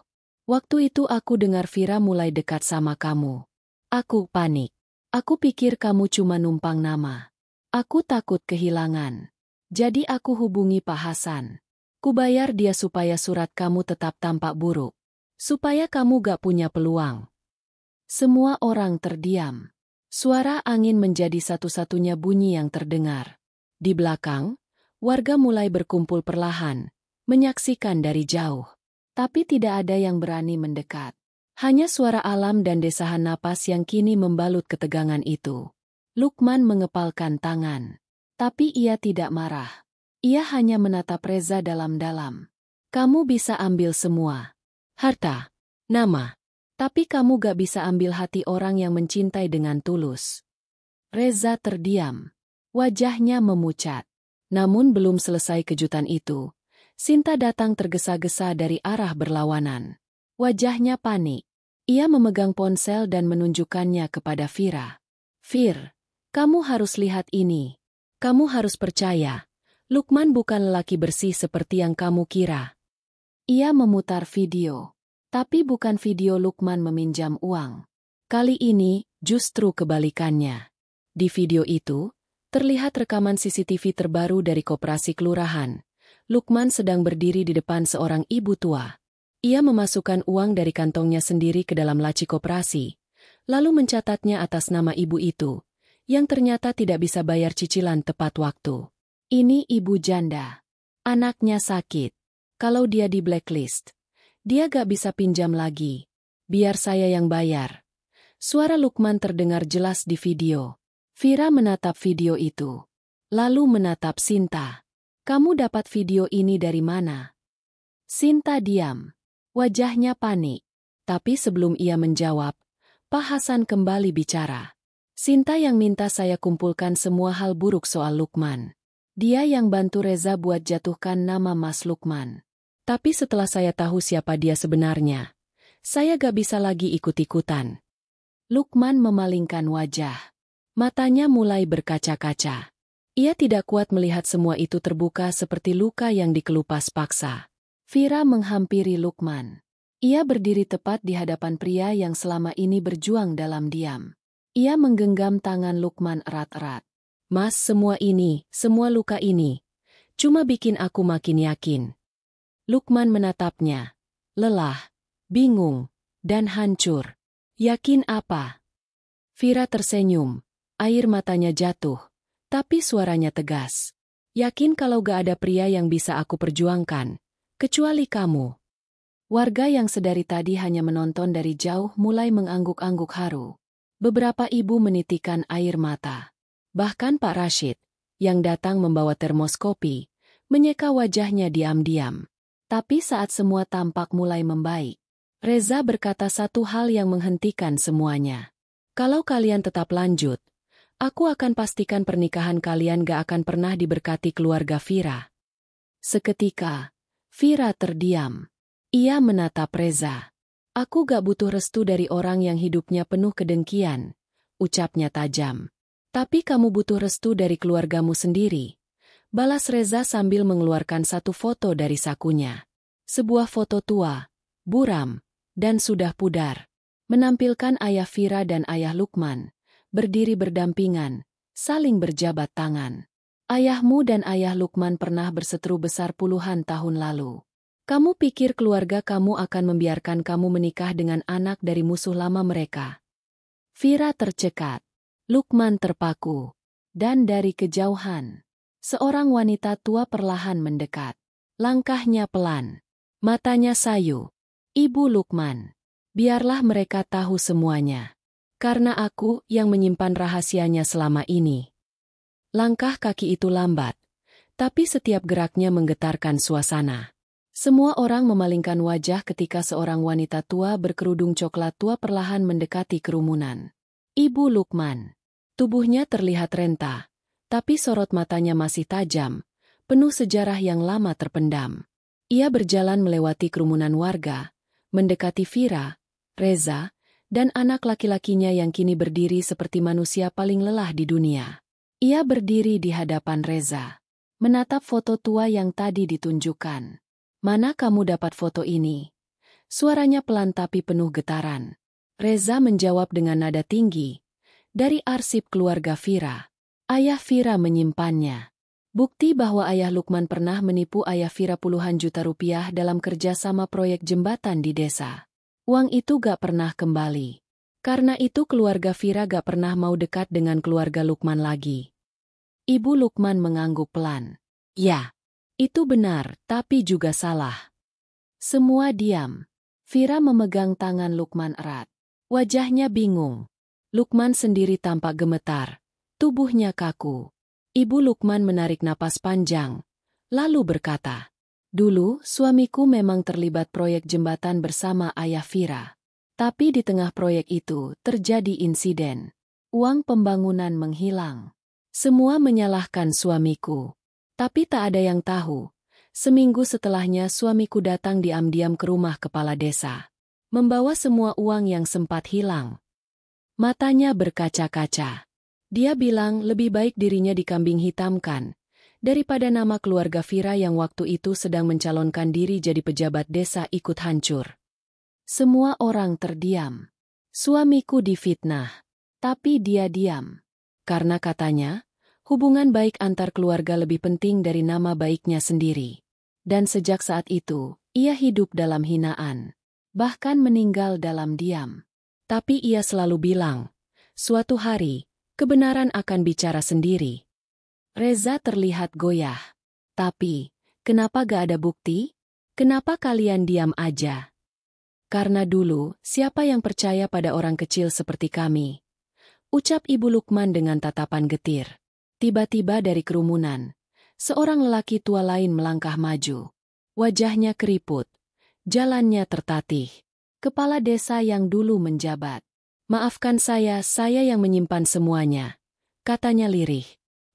Waktu itu aku dengar Vira mulai dekat sama kamu. Aku panik. Aku pikir kamu cuma numpang nama. Aku takut kehilangan. Jadi aku hubungi Pak Hasan. Kubayar dia supaya surat kamu tetap tampak buruk. Supaya kamu gak punya peluang. Semua orang terdiam. Suara angin menjadi satu-satunya bunyi yang terdengar. Di belakang, warga mulai berkumpul perlahan, menyaksikan dari jauh. Tapi tidak ada yang berani mendekat. Hanya suara alam dan desahan napas yang kini membalut ketegangan itu. Lukman mengepalkan tangan. Tapi ia tidak marah. Ia hanya menatap Reza dalam-dalam. Kamu bisa ambil semua. Harta, nama. Tapi kamu gak bisa ambil hati orang yang mencintai dengan tulus. Reza terdiam. Wajahnya memucat. Namun belum selesai kejutan itu. Sinta datang tergesa-gesa dari arah berlawanan. Wajahnya panik. Ia memegang ponsel dan menunjukkannya kepada Vira. Vir, kamu harus lihat ini. Kamu harus percaya. Lukman bukan lelaki bersih seperti yang kamu kira. Ia memutar video. Tapi bukan video Lukman meminjam uang. Kali ini, justru kebalikannya. Di video itu, terlihat rekaman CCTV terbaru dari koperasi kelurahan. Lukman sedang berdiri di depan seorang ibu tua. Ia memasukkan uang dari kantongnya sendiri ke dalam laci koperasi, lalu mencatatnya atas nama ibu itu, yang ternyata tidak bisa bayar cicilan tepat waktu. Ini ibu janda. Anaknya sakit. Kalau dia di blacklist, dia gak bisa pinjam lagi. Biar saya yang bayar. Suara Lukman terdengar jelas di video. Vira menatap video itu. Lalu menatap Sinta. Kamu dapat video ini dari mana? Sinta diam. Wajahnya panik. Tapi sebelum ia menjawab, Pak Hasan kembali bicara. Sinta yang minta saya kumpulkan semua hal buruk soal Lukman. Dia yang bantu Reza buat jatuhkan nama Mas Lukman. Tapi setelah saya tahu siapa dia sebenarnya, saya gak bisa lagi ikut-ikutan. Lukman memalingkan wajah. Matanya mulai berkaca-kaca. Ia tidak kuat melihat semua itu terbuka seperti luka yang dikelupas paksa. Vira menghampiri Lukman. Ia berdiri tepat di hadapan pria yang selama ini berjuang dalam diam. Ia menggenggam tangan Lukman erat-erat. Mas, semua ini, semua luka ini, cuma bikin aku makin yakin. Lukman menatapnya. Lelah, bingung, dan hancur. Yakin apa? Vira tersenyum. Air matanya jatuh. Tapi suaranya tegas. Yakin kalau gak ada pria yang bisa aku perjuangkan, kecuali kamu. Warga yang sedari tadi hanya menonton dari jauh mulai mengangguk-angguk haru. Beberapa ibu menitikan air mata. Bahkan Pak Rashid, yang datang membawa termos kopi, menyeka wajahnya diam-diam. Tapi saat semua tampak mulai membaik, Reza berkata satu hal yang menghentikan semuanya. Kalau kalian tetap lanjut, aku akan pastikan pernikahan kalian gak akan pernah diberkati keluarga Vira. Seketika, Vira terdiam. Ia menatap Reza. Aku gak butuh restu dari orang yang hidupnya penuh kedengkian, ucapnya tajam. Tapi kamu butuh restu dari keluargamu sendiri. Balas Reza sambil mengeluarkan satu foto dari sakunya. Sebuah foto tua, buram, dan sudah pudar. Menampilkan ayah Vira dan ayah Lukman, berdiri berdampingan, saling berjabat tangan. Ayahmu dan ayah Lukman pernah berseteru besar puluhan tahun lalu. Kamu pikir keluarga kamu akan membiarkan kamu menikah dengan anak dari musuh lama mereka? Vira tercekat, Lukman terpaku, dan dari kejauhan, seorang wanita tua perlahan mendekat. Langkahnya pelan, matanya sayu. Ibu Lukman, biarlah mereka tahu semuanya. Karena aku yang menyimpan rahasianya selama ini. Langkah kaki itu lambat, tapi setiap geraknya menggetarkan suasana. Semua orang memalingkan wajah ketika seorang wanita tua berkerudung coklat tua perlahan mendekati kerumunan. Ibu Lukman. Tubuhnya terlihat renta, tapi sorot matanya masih tajam, penuh sejarah yang lama terpendam. Ia berjalan melewati kerumunan warga, mendekati Vira, Reza, dan anak laki-lakinya yang kini berdiri seperti manusia paling lelah di dunia. Ia berdiri di hadapan Reza, menatap foto tua yang tadi ditunjukkan. Mana kamu dapat foto ini? Suaranya pelan tapi penuh getaran. Reza menjawab dengan nada tinggi. Dari arsip keluarga Vira. Ayah Vira menyimpannya. Bukti bahwa ayah Lukman pernah menipu ayah Vira puluhan juta rupiah dalam kerjasama proyek jembatan di desa. Uang itu gak pernah kembali. Karena itu keluarga Vira gak pernah mau dekat dengan keluarga Lukman lagi. Ibu Lukman mengangguk pelan. Ya, itu benar, tapi juga salah. Semua diam. Vira memegang tangan Lukman erat. Wajahnya bingung. Lukman sendiri tampak gemetar. Tubuhnya kaku. Ibu Lukman menarik napas panjang, lalu berkata, "Dulu suamiku memang terlibat proyek jembatan bersama ayah Vira. Tapi di tengah proyek itu terjadi insiden. Uang pembangunan menghilang. Semua menyalahkan suamiku. Tapi tak ada yang tahu. Seminggu setelahnya suamiku datang diam-diam ke rumah kepala desa. Membawa semua uang yang sempat hilang. Matanya berkaca-kaca. Dia bilang lebih baik dirinya dikambing hitamkan, daripada nama keluarga Vira yang waktu itu sedang mencalonkan diri jadi pejabat desa ikut hancur." Semua orang terdiam. Suamiku difitnah. Tapi dia diam. Karena katanya, hubungan baik antar keluarga lebih penting dari nama baiknya sendiri. Dan sejak saat itu, ia hidup dalam hinaan. Bahkan meninggal dalam diam. Tapi ia selalu bilang, suatu hari, kebenaran akan bicara sendiri. Reza terlihat goyah. Tapi, kenapa gak ada bukti? Kenapa kalian diam aja? Karena dulu, siapa yang percaya pada orang kecil seperti kami? Ucap Ibu Lukman dengan tatapan getir. Tiba-tiba dari kerumunan, seorang lelaki tua lain melangkah maju. Wajahnya keriput. Jalannya tertatih. Kepala desa yang dulu menjabat. "Maafkan saya yang menyimpan semuanya," katanya lirih.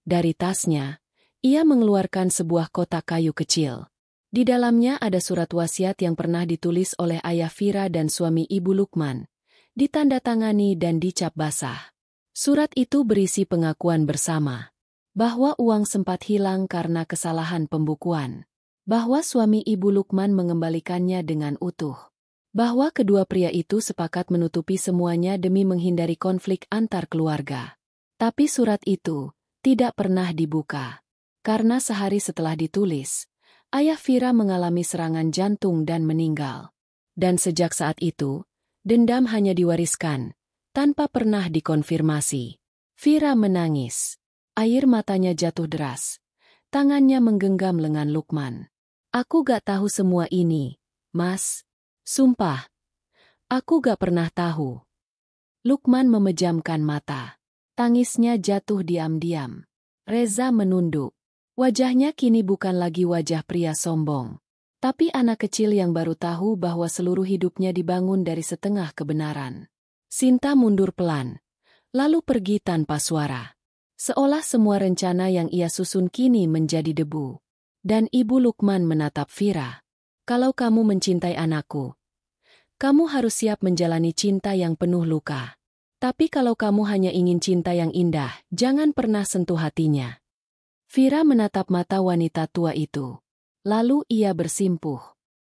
Dari tasnya, ia mengeluarkan sebuah kotak kayu kecil. Di dalamnya ada surat wasiat yang pernah ditulis oleh ayah Vira dan suami Ibu Lukman, ditandatangani dan dicap basah. Surat itu berisi pengakuan bersama, bahwa uang sempat hilang karena kesalahan pembukuan, bahwa suami Ibu Lukman mengembalikannya dengan utuh. Bahwa kedua pria itu sepakat menutupi semuanya demi menghindari konflik antar keluarga. Tapi surat itu tidak pernah dibuka. Karena sehari setelah ditulis, ayah Vira mengalami serangan jantung dan meninggal. Dan sejak saat itu, dendam hanya diwariskan, tanpa pernah dikonfirmasi. Vira menangis. Air matanya jatuh deras. Tangannya menggenggam lengan Lukman. Aku gak tahu semua ini, Mas. Sumpah. Aku gak pernah tahu. Lukman memejamkan mata. Tangisnya jatuh diam-diam. Reza menunduk. Wajahnya kini bukan lagi wajah pria sombong. Tapi anak kecil yang baru tahu bahwa seluruh hidupnya dibangun dari setengah kebenaran. Sinta mundur pelan. Lalu pergi tanpa suara. Seolah semua rencana yang ia susun kini menjadi debu. Dan Ibu Lukman menatap Vira. Kalau kamu mencintai anakku, kamu harus siap menjalani cinta yang penuh luka. Tapi kalau kamu hanya ingin cinta yang indah, jangan pernah sentuh hatinya. Vira menatap mata wanita tua itu. Lalu ia bersimpuh.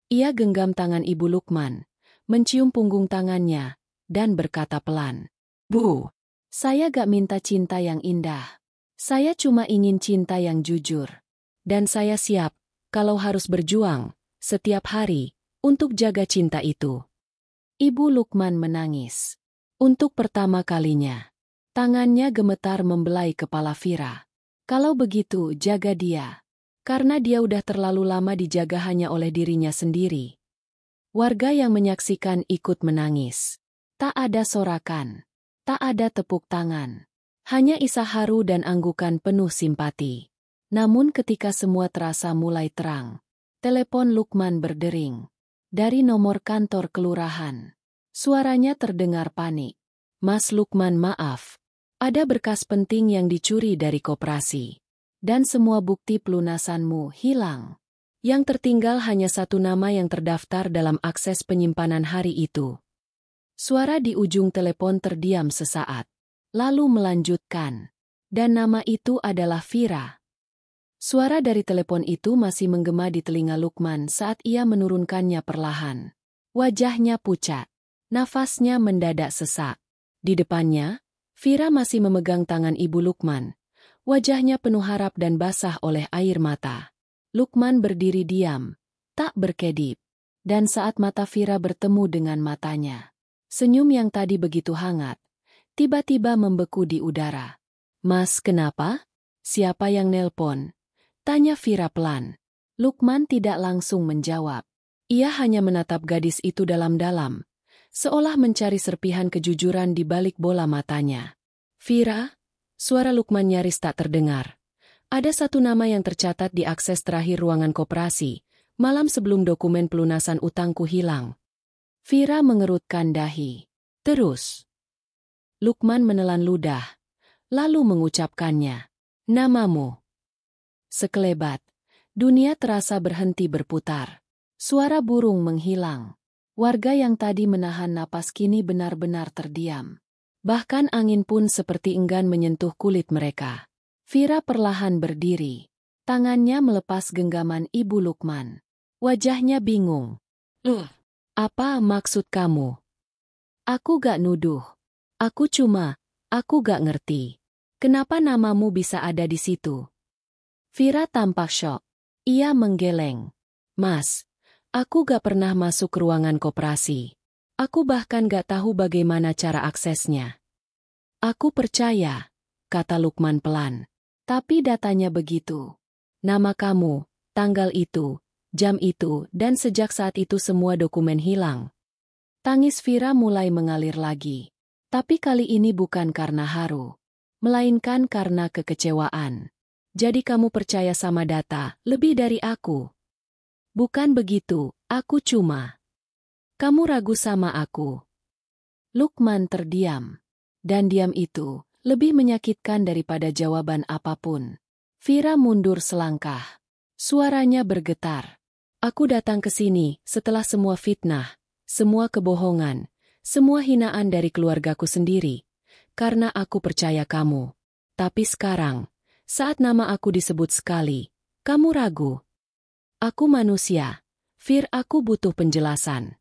Ia genggam tangan Ibu Lukman, mencium punggung tangannya, dan berkata pelan. Bu, saya gak minta cinta yang indah. Saya cuma ingin cinta yang jujur. Dan saya siap, kalau harus berjuang, setiap hari, untuk jaga cinta itu. Ibu Lukman menangis. Untuk pertama kalinya, tangannya gemetar membelai kepala Vira. Kalau begitu, jaga dia. Karena dia udah terlalu lama dijaga hanya oleh dirinya sendiri. Warga yang menyaksikan ikut menangis. Tak ada sorakan. Tak ada tepuk tangan. Hanya isah haru dan anggukan penuh simpati. Namun ketika semua terasa mulai terang, telepon Lukman berdering. Dari nomor kantor kelurahan. Suaranya terdengar panik. Mas Lukman, maaf. Ada berkas penting yang dicuri dari koperasi. Dan semua bukti pelunasanmu hilang. Yang tertinggal hanya satu nama yang terdaftar dalam akses penyimpanan hari itu. Suara di ujung telepon terdiam sesaat. Lalu melanjutkan. Dan nama itu adalah Vira. Suara dari telepon itu masih menggema di telinga Lukman saat ia menurunkannya perlahan. Wajahnya pucat. Nafasnya mendadak sesak. Di depannya, Vira masih memegang tangan Ibu Lukman. Wajahnya penuh harap dan basah oleh air mata. Lukman berdiri diam, tak berkedip. Dan saat mata Vira bertemu dengan matanya, senyum yang tadi begitu hangat, tiba-tiba membeku di udara. Mas, kenapa? Siapa yang nelpon? Tanya Vira pelan. Lukman tidak langsung menjawab. Ia hanya menatap gadis itu dalam-dalam. Seolah mencari serpihan kejujuran di balik bola matanya. Vira, suara Lukman nyaris tak terdengar. Ada satu nama yang tercatat di akses terakhir ruangan koperasi, malam sebelum dokumen pelunasan utangku hilang. Vira mengerutkan dahi. Terus. Lukman menelan ludah, lalu mengucapkannya. Namamu. Sekelebat, dunia terasa berhenti berputar. Suara burung menghilang. Warga yang tadi menahan napas kini benar-benar terdiam. Bahkan angin pun seperti enggan menyentuh kulit mereka. Vira perlahan berdiri. Tangannya melepas genggaman Ibu Lukman. Wajahnya bingung. Apa maksud kamu? Aku gak nuduh. Aku gak ngerti. Kenapa namamu bisa ada di situ? Vira tampak syok. Ia menggeleng. Mas, aku gak pernah masuk ke ruangan koperasi. Aku bahkan gak tahu bagaimana cara aksesnya. Aku percaya, kata Lukman pelan. Tapi datanya begitu. Nama kamu, tanggal itu, jam itu, dan sejak saat itu semua dokumen hilang. Tangis Vira mulai mengalir lagi. Tapi kali ini bukan karena haru. Melainkan karena kekecewaan. Jadi kamu percaya sama data, lebih dari aku. Bukan begitu, aku cuma. Kamu ragu sama aku. Lukman terdiam. Dan diam itu, lebih menyakitkan daripada jawaban apapun. Vira mundur selangkah. Suaranya bergetar. Aku datang ke sini setelah semua fitnah, semua kebohongan, semua hinaan dari keluargaku sendiri. Karena aku percaya kamu. Tapi sekarang, saat nama aku disebut sekali, kamu ragu. Aku manusia. Vir, aku butuh penjelasan.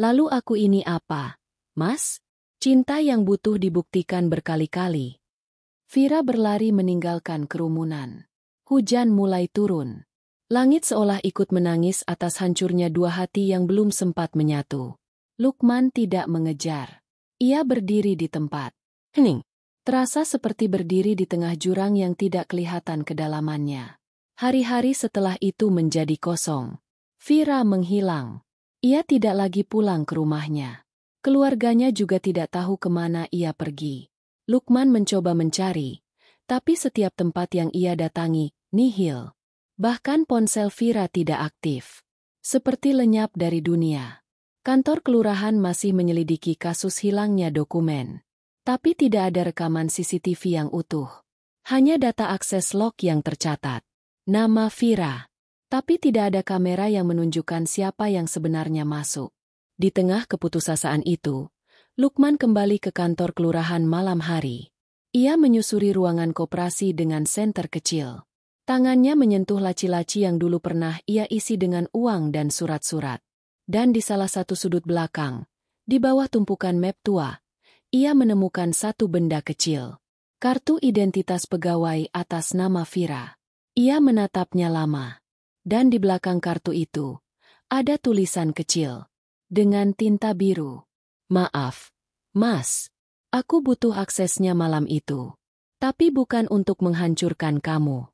Lalu aku ini apa, Mas? Cinta yang butuh dibuktikan berkali-kali. Vira berlari meninggalkan kerumunan. Hujan mulai turun. Langit seolah ikut menangis atas hancurnya dua hati yang belum sempat menyatu. Lukman tidak mengejar. Ia berdiri di tempat. Hening. Terasa seperti berdiri di tengah jurang yang tidak kelihatan kedalamannya. Hari-hari setelah itu menjadi kosong. Vira menghilang. Ia tidak lagi pulang ke rumahnya. Keluarganya juga tidak tahu kemana ia pergi. Lukman mencoba mencari, tapi setiap tempat yang ia datangi, nihil. Bahkan ponsel Vira tidak aktif. Seperti lenyap dari dunia. Kantor kelurahan masih menyelidiki kasus hilangnya dokumen. Tapi tidak ada rekaman CCTV yang utuh. Hanya data akses log yang tercatat. Nama Vira. Tapi tidak ada kamera yang menunjukkan siapa yang sebenarnya masuk. Di tengah keputusasaan itu, Lukman kembali ke kantor kelurahan malam hari. Ia menyusuri ruangan koperasi dengan senter kecil. Tangannya menyentuh laci-laci yang dulu pernah ia isi dengan uang dan surat-surat. Dan di salah satu sudut belakang, di bawah tumpukan map tua, ia menemukan satu benda kecil. Kartu identitas pegawai atas nama Vira. Ia menatapnya lama. Dan di belakang kartu itu, ada tulisan kecil. Dengan tinta biru. Maaf, Mas. Aku butuh aksesnya malam itu. Tapi bukan untuk menghancurkan kamu.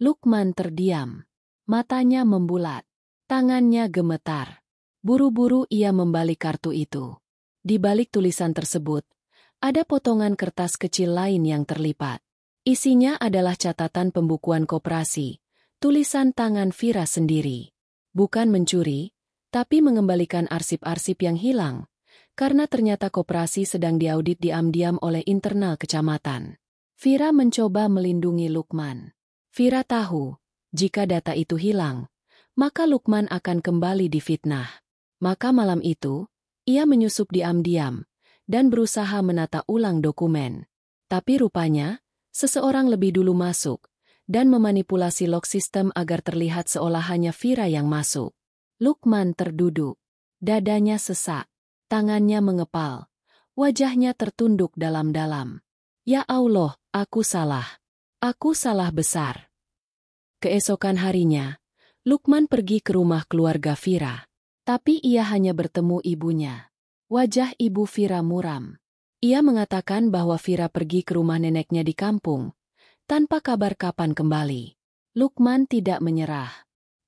Lukman terdiam. Matanya membulat. Tangannya gemetar. Buru-buru ia membalik kartu itu. Di balik tulisan tersebut, ada potongan kertas kecil lain yang terlipat. Isinya adalah catatan pembukuan koperasi, tulisan tangan Vira sendiri. Bukan mencuri, tapi mengembalikan arsip-arsip yang hilang, karena ternyata koperasi sedang diaudit diam-diam oleh internal kecamatan. Vira mencoba melindungi Lukman. Vira tahu, jika data itu hilang, maka Lukman akan kembali difitnah. Maka malam itu, ia menyusup diam-diam dan berusaha menata ulang dokumen. Tapi rupanya, seseorang lebih dulu masuk dan memanipulasi log sistem agar terlihat seolah hanya Vira yang masuk. Lukman terduduk. Dadanya sesak. Tangannya mengepal. Wajahnya tertunduk dalam-dalam. Ya Allah, aku salah. Aku salah besar. Keesokan harinya, Lukman pergi ke rumah keluarga Vira. Tapi ia hanya bertemu ibunya. Wajah ibu Vira muram. Ia mengatakan bahwa Vira pergi ke rumah neneknya di kampung, tanpa kabar kapan kembali. Lukman tidak menyerah.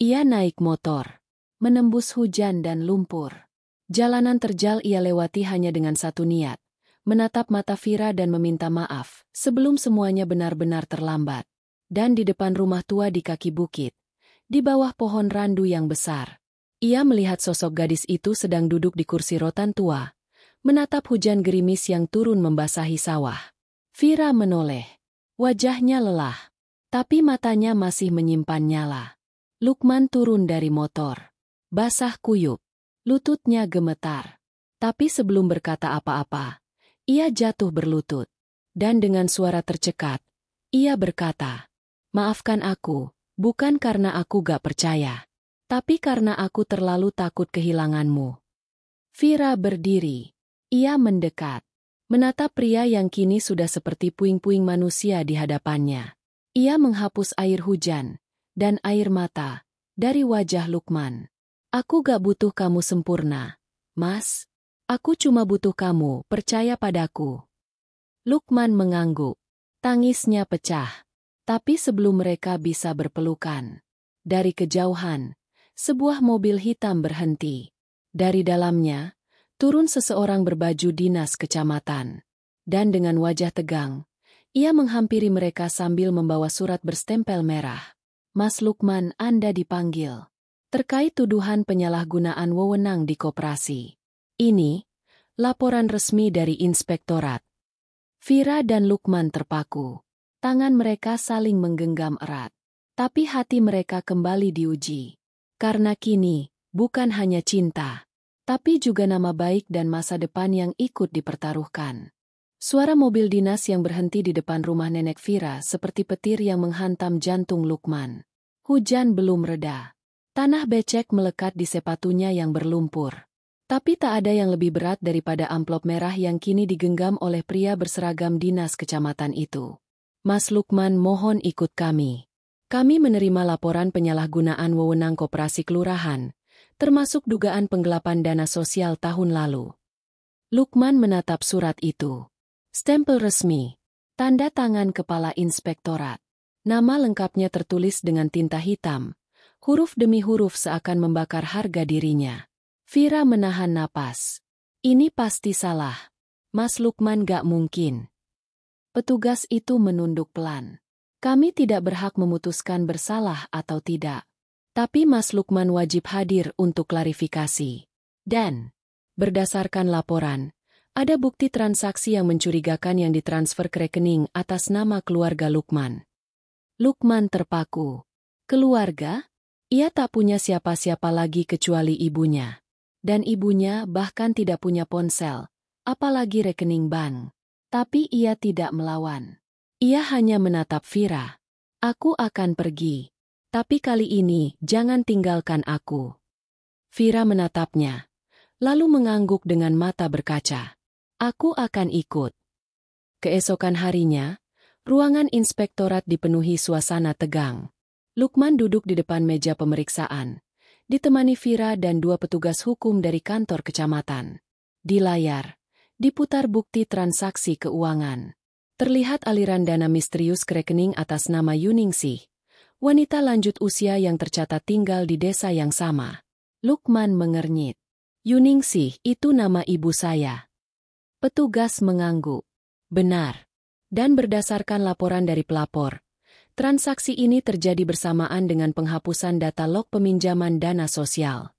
Ia naik motor, menembus hujan dan lumpur. Jalanan terjal ia lewati hanya dengan satu niat, menatap mata Vira dan meminta maaf, sebelum semuanya benar-benar terlambat. Dan di depan rumah tua di kaki bukit, di bawah pohon randu yang besar, ia melihat sosok gadis itu sedang duduk di kursi rotan tua, menatap hujan gerimis yang turun membasahi sawah. Vira menoleh. Wajahnya lelah, tapi matanya masih menyimpan nyala. Lukman turun dari motor. Basah kuyup. Lututnya gemetar. Tapi sebelum berkata apa-apa, ia jatuh berlutut. Dan dengan suara tercekat, ia berkata, "Maafkan aku, bukan karena aku gak percaya. Tapi karena aku terlalu takut kehilanganmu." Vira berdiri. Ia mendekat. Menatap pria yang kini sudah seperti puing-puing manusia di hadapannya. Ia menghapus air hujan dan air mata dari wajah Lukman. "Aku gak butuh kamu sempurna, Mas. Aku cuma butuh kamu percaya padaku." Lukman mengangguk. Tangisnya pecah. Tapi sebelum mereka bisa berpelukan, dari kejauhan, sebuah mobil hitam berhenti. Dari dalamnya, turun seseorang berbaju dinas kecamatan. Dan dengan wajah tegang, ia menghampiri mereka sambil membawa surat berstempel merah. "Mas Lukman, Anda dipanggil. Terkait tuduhan penyalahgunaan wewenang di koperasi. Ini, laporan resmi dari inspektorat." Vira dan Lukman terpaku. Tangan mereka saling menggenggam erat. Tapi hati mereka kembali diuji. Karena kini, bukan hanya cinta, tapi juga nama baik dan masa depan yang ikut dipertaruhkan. Suara mobil dinas yang berhenti di depan rumah nenek Vira seperti petir yang menghantam jantung Lukman. Hujan belum reda. Tanah becek melekat di sepatunya yang berlumpur. Tapi tak ada yang lebih berat daripada amplop merah yang kini digenggam oleh pria berseragam dinas kecamatan itu. "Mas Lukman, mohon ikut kami. Kami menerima laporan penyalahgunaan wewenang koperasi kelurahan, termasuk dugaan penggelapan dana sosial tahun lalu." Lukman menatap surat itu. Stempel resmi. Tanda tangan Kepala Inspektorat. Nama lengkapnya tertulis dengan tinta hitam. Huruf demi huruf seakan membakar harga dirinya. Vira menahan napas. Ini pasti salah. Mas Lukman gak mungkin. Petugas itu menunduk pelan. Kami tidak berhak memutuskan bersalah atau tidak. Tapi Mas Lukman wajib hadir untuk klarifikasi. Dan, berdasarkan laporan, ada bukti transaksi yang mencurigakan yang ditransfer ke rekening atas nama keluarga Lukman. Lukman terpaku. Keluarga? Ia tak punya siapa-siapa lagi kecuali ibunya. Dan ibunya bahkan tidak punya ponsel, apalagi rekening bank. Tapi ia tidak melawan. Ia hanya menatap Vira. Aku akan pergi. Tapi kali ini jangan tinggalkan aku. Vira menatapnya, lalu mengangguk dengan mata berkaca. Aku akan ikut. Keesokan harinya, ruangan inspektorat dipenuhi suasana tegang. Lukman duduk di depan meja pemeriksaan, ditemani Vira dan 2 petugas hukum dari kantor kecamatan. Di layar, diputar bukti transaksi keuangan. Terlihat aliran dana misterius ke rekening atas nama Yuningsih, wanita lanjut usia yang tercatat tinggal di desa yang sama. Lukman mengernyit. Yuningsih, itu nama ibu saya. Petugas mengangguk. Benar. Dan berdasarkan laporan dari pelapor, transaksi ini terjadi bersamaan dengan penghapusan data log peminjaman dana sosial.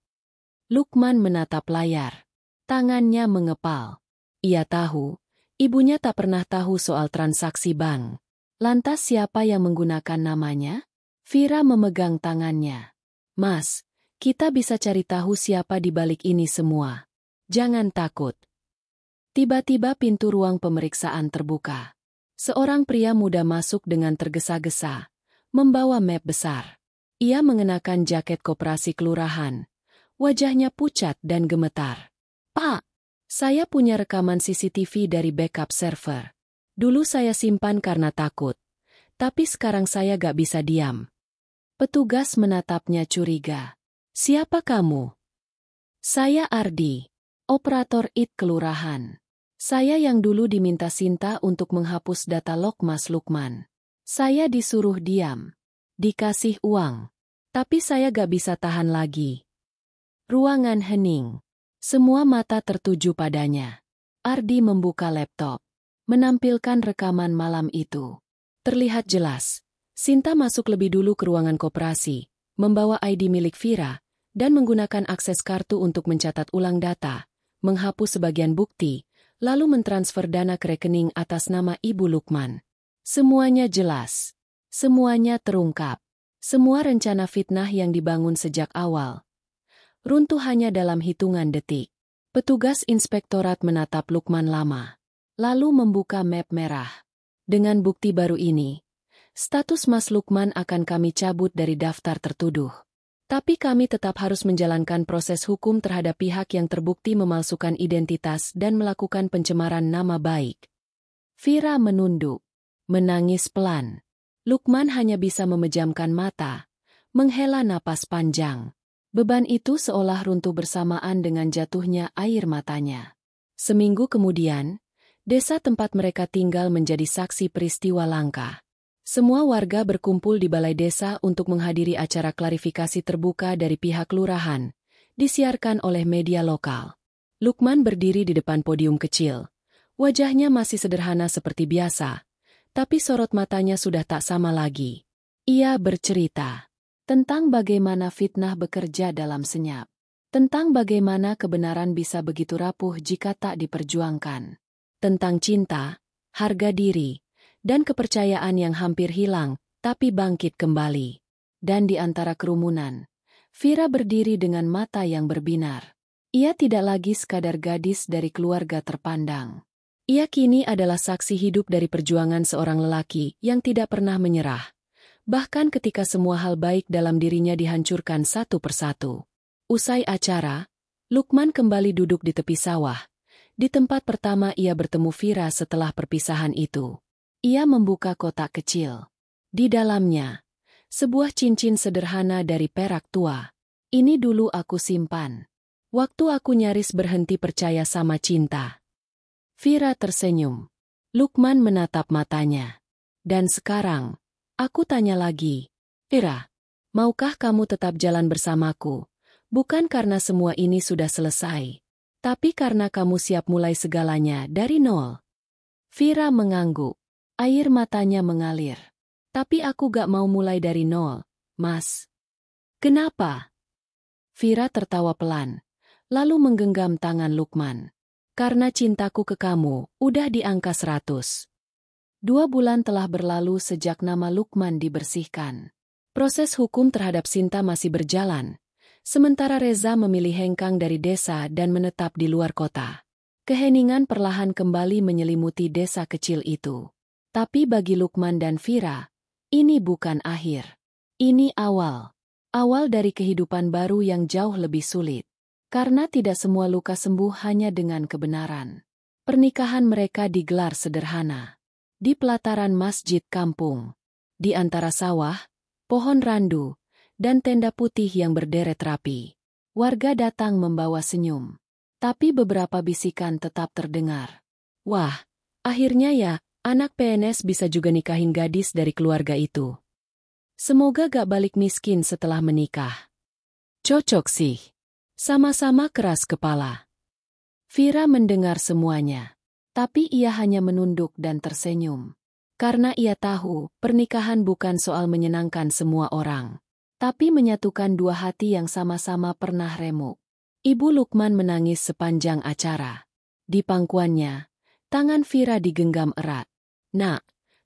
Lukman menatap layar. Tangannya mengepal. Ia tahu, ibunya tak pernah tahu soal transaksi bank. Lantas siapa yang menggunakan namanya? Vira memegang tangannya. Mas, kita bisa cari tahu siapa di balik ini semua. Jangan takut. Tiba-tiba pintu ruang pemeriksaan terbuka. Seorang pria muda masuk dengan tergesa-gesa, membawa map besar. Ia mengenakan jaket koperasi kelurahan. Wajahnya pucat dan gemetar. Pak, saya punya rekaman CCTV dari backup server. Dulu saya simpan karena takut. Tapi sekarang saya gak bisa diam. Petugas menatapnya curiga. Siapa kamu? Saya Ardi, operator IT kelurahan. Saya yang dulu diminta Sinta untuk menghapus data log Mas Lukman. Saya disuruh diam. Dikasih uang. Tapi saya gak bisa tahan lagi. Ruangan hening. Semua mata tertuju padanya. Ardi membuka laptop. Menampilkan rekaman malam itu. Terlihat jelas. Sinta masuk lebih dulu ke ruangan koperasi, membawa ID milik Vira, dan menggunakan akses kartu untuk mencatat ulang data, menghapus sebagian bukti, lalu mentransfer dana ke rekening atas nama Ibu Lukman. Semuanya jelas. Semuanya terungkap. Semua rencana fitnah yang dibangun sejak awal runtuh hanya dalam hitungan detik. Petugas inspektorat menatap Lukman lama, lalu membuka map merah. Dengan bukti baru ini, status Mas Lukman akan kami cabut dari daftar tertuduh. Tapi kami tetap harus menjalankan proses hukum terhadap pihak yang terbukti memalsukan identitas dan melakukan pencemaran nama baik. Vira menunduk, menangis pelan. Lukman hanya bisa memejamkan mata, menghela napas panjang. Beban itu seolah runtuh bersamaan dengan jatuhnya air matanya. Seminggu kemudian, desa tempat mereka tinggal menjadi saksi peristiwa langka. Semua warga berkumpul di balai desa untuk menghadiri acara klarifikasi terbuka dari pihak lurahan, disiarkan oleh media lokal. Lukman berdiri di depan podium kecil. Wajahnya masih sederhana seperti biasa, tapi sorot matanya sudah tak sama lagi. Ia bercerita tentang bagaimana fitnah bekerja dalam senyap, tentang bagaimana kebenaran bisa begitu rapuh jika tak diperjuangkan, tentang cinta, harga diri, dan kepercayaan yang hampir hilang, tapi bangkit kembali. Dan di antara kerumunan, Vira berdiri dengan mata yang berbinar. Ia tidak lagi sekadar gadis dari keluarga terpandang. Ia kini adalah saksi hidup dari perjuangan seorang lelaki yang tidak pernah menyerah. Bahkan ketika semua hal baik dalam dirinya dihancurkan satu persatu. Usai acara, Lukman kembali duduk di tepi sawah. Di tempat pertama ia bertemu Vira setelah perpisahan itu. Ia membuka kotak kecil. Di dalamnya, sebuah cincin sederhana dari perak tua. Ini dulu aku simpan. Waktu aku nyaris berhenti percaya sama cinta. Vira tersenyum. Lukman menatap matanya. Dan sekarang, aku tanya lagi. Fira, maukah kamu tetap jalan bersamaku? Bukan karena semua ini sudah selesai, tapi karena kamu siap mulai segalanya dari nol. Fira mengangguk. Air matanya mengalir. Tapi aku gak mau mulai dari nol, Mas. Kenapa? Fira tertawa pelan, lalu menggenggam tangan Lukman. Karena cintaku ke kamu udah di angka 100. 2 bulan telah berlalu sejak nama Lukman dibersihkan. Proses hukum terhadap Sinta masih berjalan, sementara Reza memilih hengkang dari desa dan menetap di luar kota. Keheningan perlahan kembali menyelimuti desa kecil itu. Tapi bagi Lukman dan Fira, ini bukan akhir. Ini awal. Awal dari kehidupan baru yang jauh lebih sulit. Karena tidak semua luka sembuh hanya dengan kebenaran. Pernikahan mereka digelar sederhana. Di pelataran masjid kampung. Di antara sawah, pohon randu, dan tenda putih yang berderet rapi. Warga datang membawa senyum. Tapi beberapa bisikan tetap terdengar. Wah, akhirnya ya, anak PNS bisa juga nikahin gadis dari keluarga itu. Semoga gak balik miskin setelah menikah. Cocok sih. Sama-sama keras kepala. Fira mendengar semuanya. Tapi ia hanya menunduk dan tersenyum. Karena ia tahu, pernikahan bukan soal menyenangkan semua orang. Tapi menyatukan dua hati yang sama-sama pernah remuk. Ibu Lukman menangis sepanjang acara. Di pangkuannya, tangan Fira digenggam erat. Nak,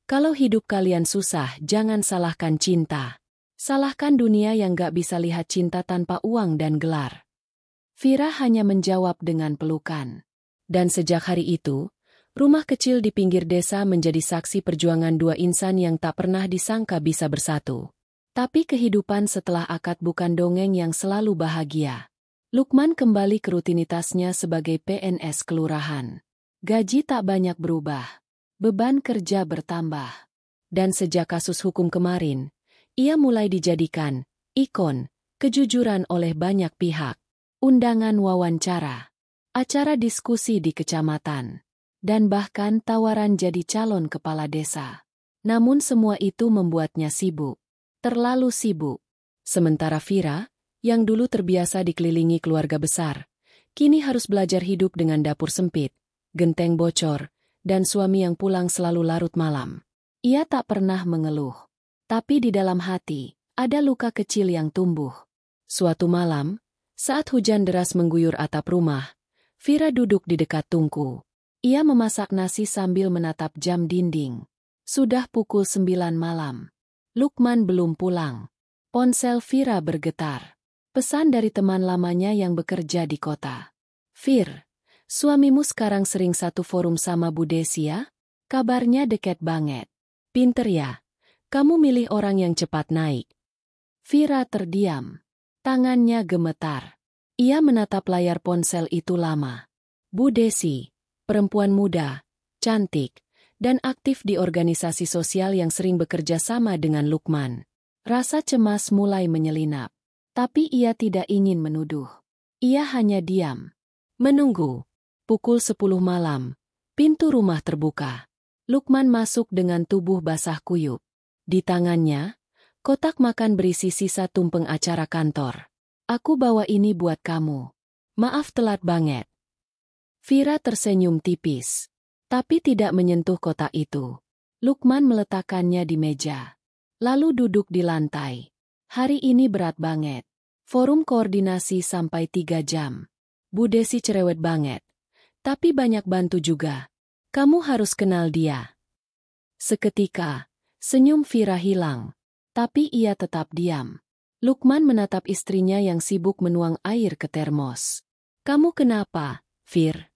kalau hidup kalian susah, jangan salahkan cinta. Salahkan dunia yang gak bisa lihat cinta tanpa uang dan gelar. Fira hanya menjawab dengan pelukan. Dan sejak hari itu, rumah kecil di pinggir desa menjadi saksi perjuangan dua insan yang tak pernah disangka bisa bersatu. Tapi kehidupan setelah akad bukan dongeng yang selalu bahagia. Lukman kembali ke rutinitasnya sebagai PNS kelurahan. Gaji tak banyak berubah. Beban kerja bertambah. Dan sejak kasus hukum kemarin, ia mulai dijadikan ikon kejujuran oleh banyak pihak. Undangan wawancara, acara diskusi di kecamatan, dan bahkan tawaran jadi calon kepala desa. Namun semua itu membuatnya sibuk. Terlalu sibuk. Sementara Fira, yang dulu terbiasa dikelilingi keluarga besar, kini harus belajar hidup dengan dapur sempit, genteng bocor, dan suami yang pulang selalu larut malam. Ia tak pernah mengeluh. Tapi di dalam hati, ada luka kecil yang tumbuh. Suatu malam, saat hujan deras mengguyur atap rumah, Fira duduk di dekat tungku. Ia memasak nasi sambil menatap jam dinding. Sudah pukul 9 malam. Lukman belum pulang. Ponsel Fira bergetar. Pesan dari teman lamanya yang bekerja di kota. Fir, suamimu sekarang sering satu forum sama Bu Desi ya? Kabarnya deket banget. Pinter ya? Kamu milih orang yang cepat naik. Fira terdiam. Tangannya gemetar. Ia menatap layar ponsel itu lama. Bu Desi, perempuan muda, cantik, dan aktif di organisasi sosial yang sering bekerja sama dengan Lukman. Rasa cemas mulai menyelinap. Tapi ia tidak ingin menuduh. Ia hanya diam. Menunggu. Pukul 10 malam, pintu rumah terbuka. Lukman masuk dengan tubuh basah kuyup. Di tangannya, kotak makan berisi sisa tumpeng acara kantor. Aku bawa ini buat kamu. Maaf telat banget. Fira tersenyum tipis. Tapi tidak menyentuh kotak itu. Lukman meletakkannya di meja. Lalu duduk di lantai. Hari ini berat banget. Forum koordinasi sampai 3 jam. Bu Desi cerewet banget. Tapi banyak bantu juga. Kamu harus kenal dia. Seketika, senyum Fira hilang. Tapi ia tetap diam. Lukman menatap istrinya yang sibuk menuang air ke termos. Kamu kenapa, Fir?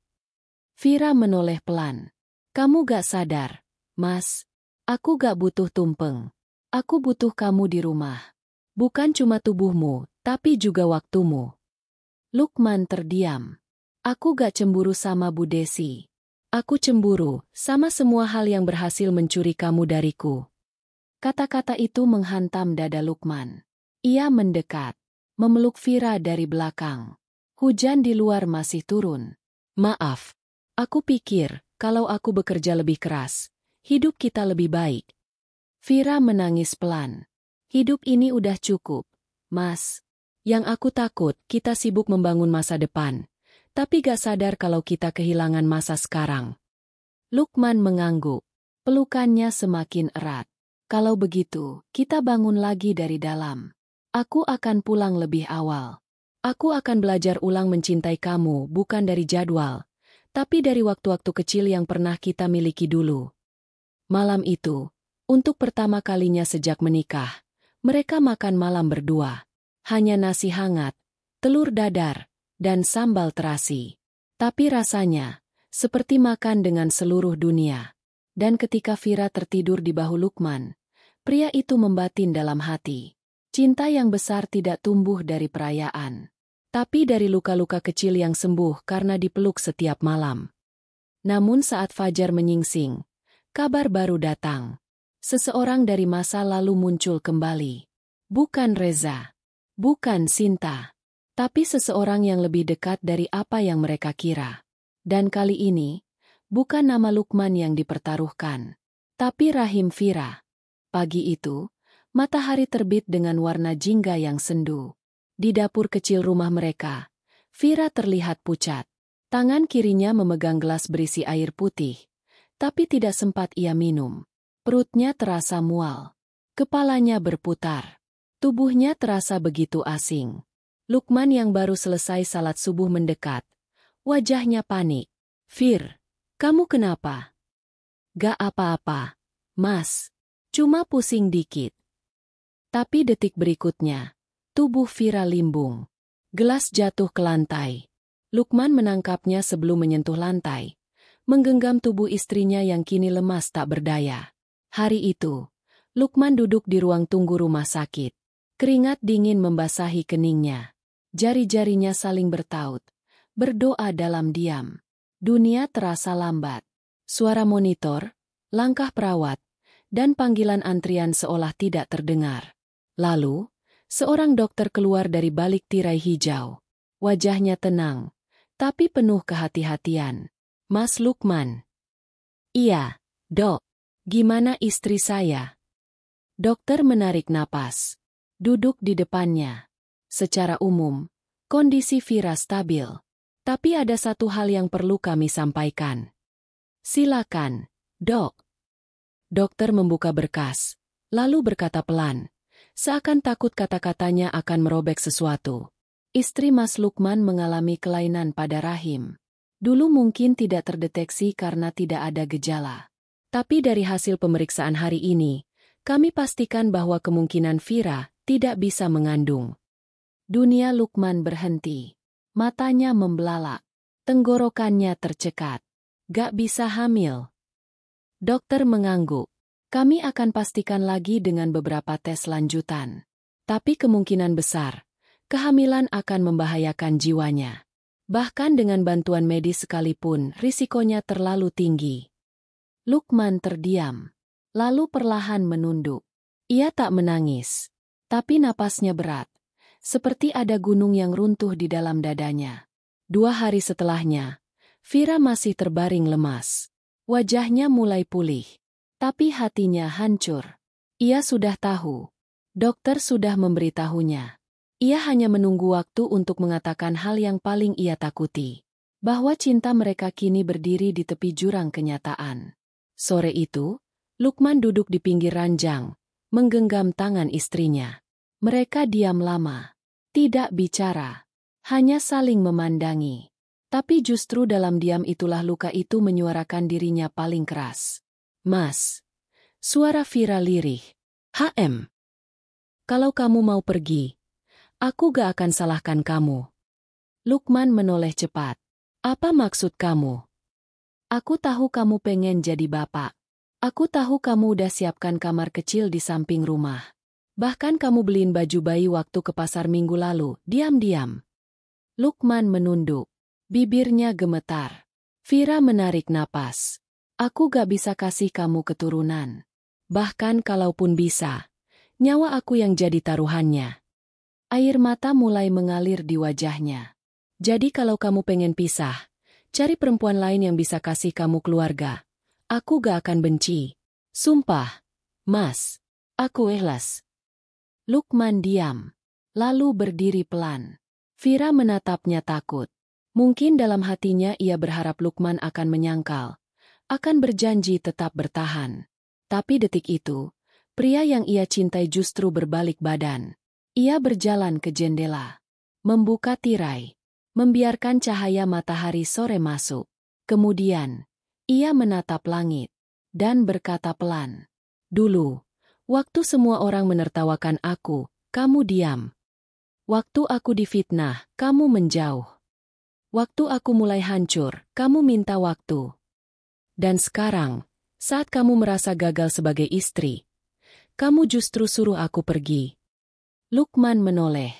Fira menoleh pelan. Kamu gak sadar, Mas. Aku gak butuh tumpeng. Aku butuh kamu di rumah. Bukan cuma tubuhmu, tapi juga waktumu. Lukman terdiam. Aku gak cemburu sama Bu Desi. Aku cemburu sama semua hal yang berhasil mencuri kamu dariku. Kata-kata itu menghantam dada Lukman. Ia mendekat, memeluk Fira dari belakang. Hujan di luar masih turun. Maaf, aku pikir kalau aku bekerja lebih keras, hidup kita lebih baik. Vira menangis pelan. Hidup ini udah cukup, Mas. Yang aku takut, kita sibuk membangun masa depan, tapi gak sadar kalau kita kehilangan masa sekarang. Lukman mengangguk. Pelukannya semakin erat. Kalau begitu, kita bangun lagi dari dalam. Aku akan pulang lebih awal. Aku akan belajar ulang mencintai kamu bukan dari jadwal, tapi dari waktu-waktu kecil yang pernah kita miliki dulu. Malam itu, untuk pertama kalinya sejak menikah, mereka makan malam berdua. Hanya nasi hangat, telur dadar, dan sambal terasi. Tapi rasanya, seperti makan dengan seluruh dunia. Dan ketika Vira tertidur di bahu Lukman, pria itu membatin dalam hati. Cinta yang besar tidak tumbuh dari perayaan, tapi dari luka-luka kecil yang sembuh karena dipeluk setiap malam. Namun saat fajar menyingsing, kabar baru datang. Seseorang dari masa lalu muncul kembali. Bukan Reza, bukan Sinta, tapi seseorang yang lebih dekat dari apa yang mereka kira. Dan kali ini, bukan nama Lukman yang dipertaruhkan, tapi rahim Vira. Pagi itu, matahari terbit dengan warna jingga yang sendu. Di dapur kecil rumah mereka, Vira terlihat pucat. Tangan kirinya memegang gelas berisi air putih, tapi tidak sempat ia minum. Perutnya terasa mual. Kepalanya berputar. Tubuhnya terasa begitu asing. Lukman yang baru selesai salat subuh mendekat. Wajahnya panik. "Vir, kamu kenapa?" "Gak apa-apa, Mas. Cuma pusing dikit." Tapi detik berikutnya, tubuh Vira limbung. Gelas jatuh ke lantai. Lukman menangkapnya sebelum menyentuh lantai, menggenggam tubuh istrinya yang kini lemas tak berdaya. Hari itu, Lukman duduk di ruang tunggu rumah sakit. Keringat dingin membasahi keningnya. Jari-jarinya saling bertaut, berdoa dalam diam. Dunia terasa lambat. Suara monitor, langkah perawat, dan panggilan antrian seolah tidak terdengar. Lalu, seorang dokter keluar dari balik tirai hijau. Wajahnya tenang, tapi penuh kehati-hatian. "Mas Lukman." "Iya, Dok. Gimana istri saya?" Dokter menarik napas. Duduk di depannya. Secara umum, kondisi Vira stabil. Tapi ada satu hal yang perlu kami sampaikan. "Silakan, Dok." Dokter membuka berkas, lalu berkata pelan, seakan takut kata-katanya akan merobek sesuatu. Istri Mas Lukman mengalami kelainan pada rahim. Dulu mungkin tidak terdeteksi karena tidak ada gejala. Tapi dari hasil pemeriksaan hari ini, kami pastikan bahwa kemungkinan Vira tidak bisa mengandung. Dunia Lukman berhenti. Matanya membelalak. Tenggorokannya tercekat. Gak bisa hamil. Dokter mengangguk. "Kami akan pastikan lagi dengan beberapa tes lanjutan. Tapi kemungkinan besar, kehamilan akan membahayakan jiwanya. Bahkan dengan bantuan medis sekalipun, risikonya terlalu tinggi." Lukman terdiam, lalu perlahan menunduk. Ia tak menangis, tapi napasnya berat, seperti ada gunung yang runtuh di dalam dadanya. 2 hari setelahnya, Vira masih terbaring lemas. Wajahnya mulai pulih, tapi hatinya hancur. Ia sudah tahu. Dokter sudah memberitahunya. Ia hanya menunggu waktu untuk mengatakan hal yang paling ia takuti. Bahwa cinta mereka kini berdiri di tepi jurang kenyataan. Sore itu, Lukman duduk di pinggir ranjang, menggenggam tangan istrinya. Mereka diam lama. Tidak bicara. Hanya saling memandangi. Tapi justru dalam diam itulah luka itu menyuarakan dirinya paling keras. "Mas." Suara Vira lirih. "HM. Kalau kamu mau pergi, aku gak akan salahkan kamu." Lukman menoleh cepat. "Apa maksud kamu?" "Aku tahu kamu pengen jadi bapak. Aku tahu kamu udah siapkan kamar kecil di samping rumah. Bahkan kamu beliin baju bayi waktu ke pasar minggu lalu, diam-diam." Lukman menunduk. Bibirnya gemetar. Vira menarik napas. "Aku gak bisa kasih kamu keturunan. Bahkan kalaupun bisa, nyawa aku yang jadi taruhannya." Air mata mulai mengalir di wajahnya. "Jadi kalau kamu pengen pisah, Cari perempuan lain yang bisa kasih kamu keluarga. Aku gak akan benci. Sumpah, Mas. Aku ikhlas. Lukman diam. Lalu berdiri pelan. Vira menatapnya takut. Mungkin dalam hatinya ia berharap Lukman akan menyangkal. Akan berjanji tetap bertahan. Tapi detik itu, pria yang ia cintai justru berbalik badan. Ia berjalan ke jendela. Membuka tirai. Membiarkan cahaya matahari sore masuk. Kemudian, ia menatap langit. Dan berkata pelan. Dulu, waktu semua orang menertawakan aku, kamu diam. Waktu aku difitnah, kamu menjauh. Waktu aku mulai hancur, kamu minta waktu. Dan sekarang, saat kamu merasa gagal sebagai istri, kamu justru suruh aku pergi. Lukman menoleh.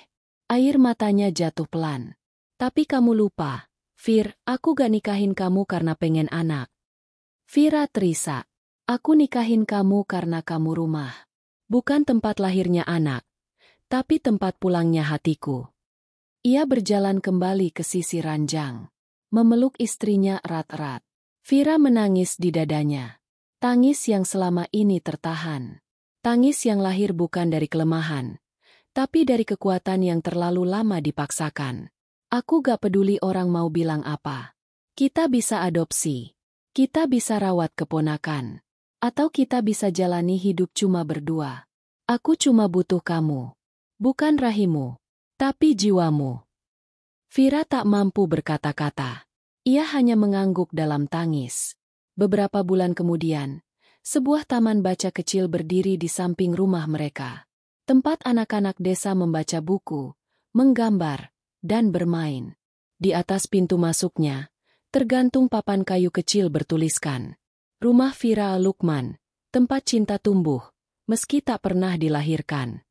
Air matanya jatuh pelan. Tapi kamu lupa, Fir, aku gak nikahin kamu karena pengen anak. Vira terisak. Aku nikahin kamu karena kamu rumah. Bukan tempat lahirnya anak, tapi tempat pulangnya hatiku. Ia berjalan kembali ke sisi ranjang. Memeluk istrinya erat-erat. Vira menangis di dadanya. Tangis yang selama ini tertahan. Tangis yang lahir bukan dari kelemahan, tapi dari kekuatan yang terlalu lama dipaksakan. Aku gak peduli orang mau bilang apa. Kita bisa adopsi. Kita bisa rawat keponakan. Atau kita bisa jalani hidup cuma berdua. Aku cuma butuh kamu. Bukan rahimmu, tapi jiwamu. Vira tak mampu berkata-kata. Ia hanya mengangguk dalam tangis. Beberapa bulan kemudian, sebuah taman baca kecil berdiri di samping rumah mereka. Tempat anak-anak desa membaca buku, menggambar, dan bermain. Di atas pintu masuknya, tergantung papan kayu kecil bertuliskan, Rumah Vira Lukman, tempat cinta tumbuh, meski tak pernah dilahirkan.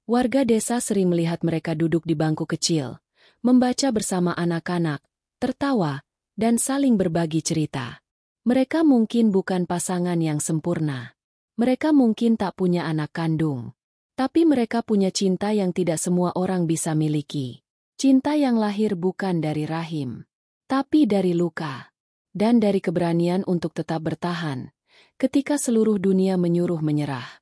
Warga desa sering melihat mereka duduk di bangku kecil, membaca bersama anak-anak, tertawa, dan saling berbagi cerita. Mereka mungkin bukan pasangan yang sempurna. Mereka mungkin tak punya anak kandung. Tapi mereka punya cinta yang tidak semua orang bisa miliki. Cinta yang lahir bukan dari rahim, tapi dari luka. Dan dari keberanian untuk tetap bertahan, ketika seluruh dunia menyuruh menyerah.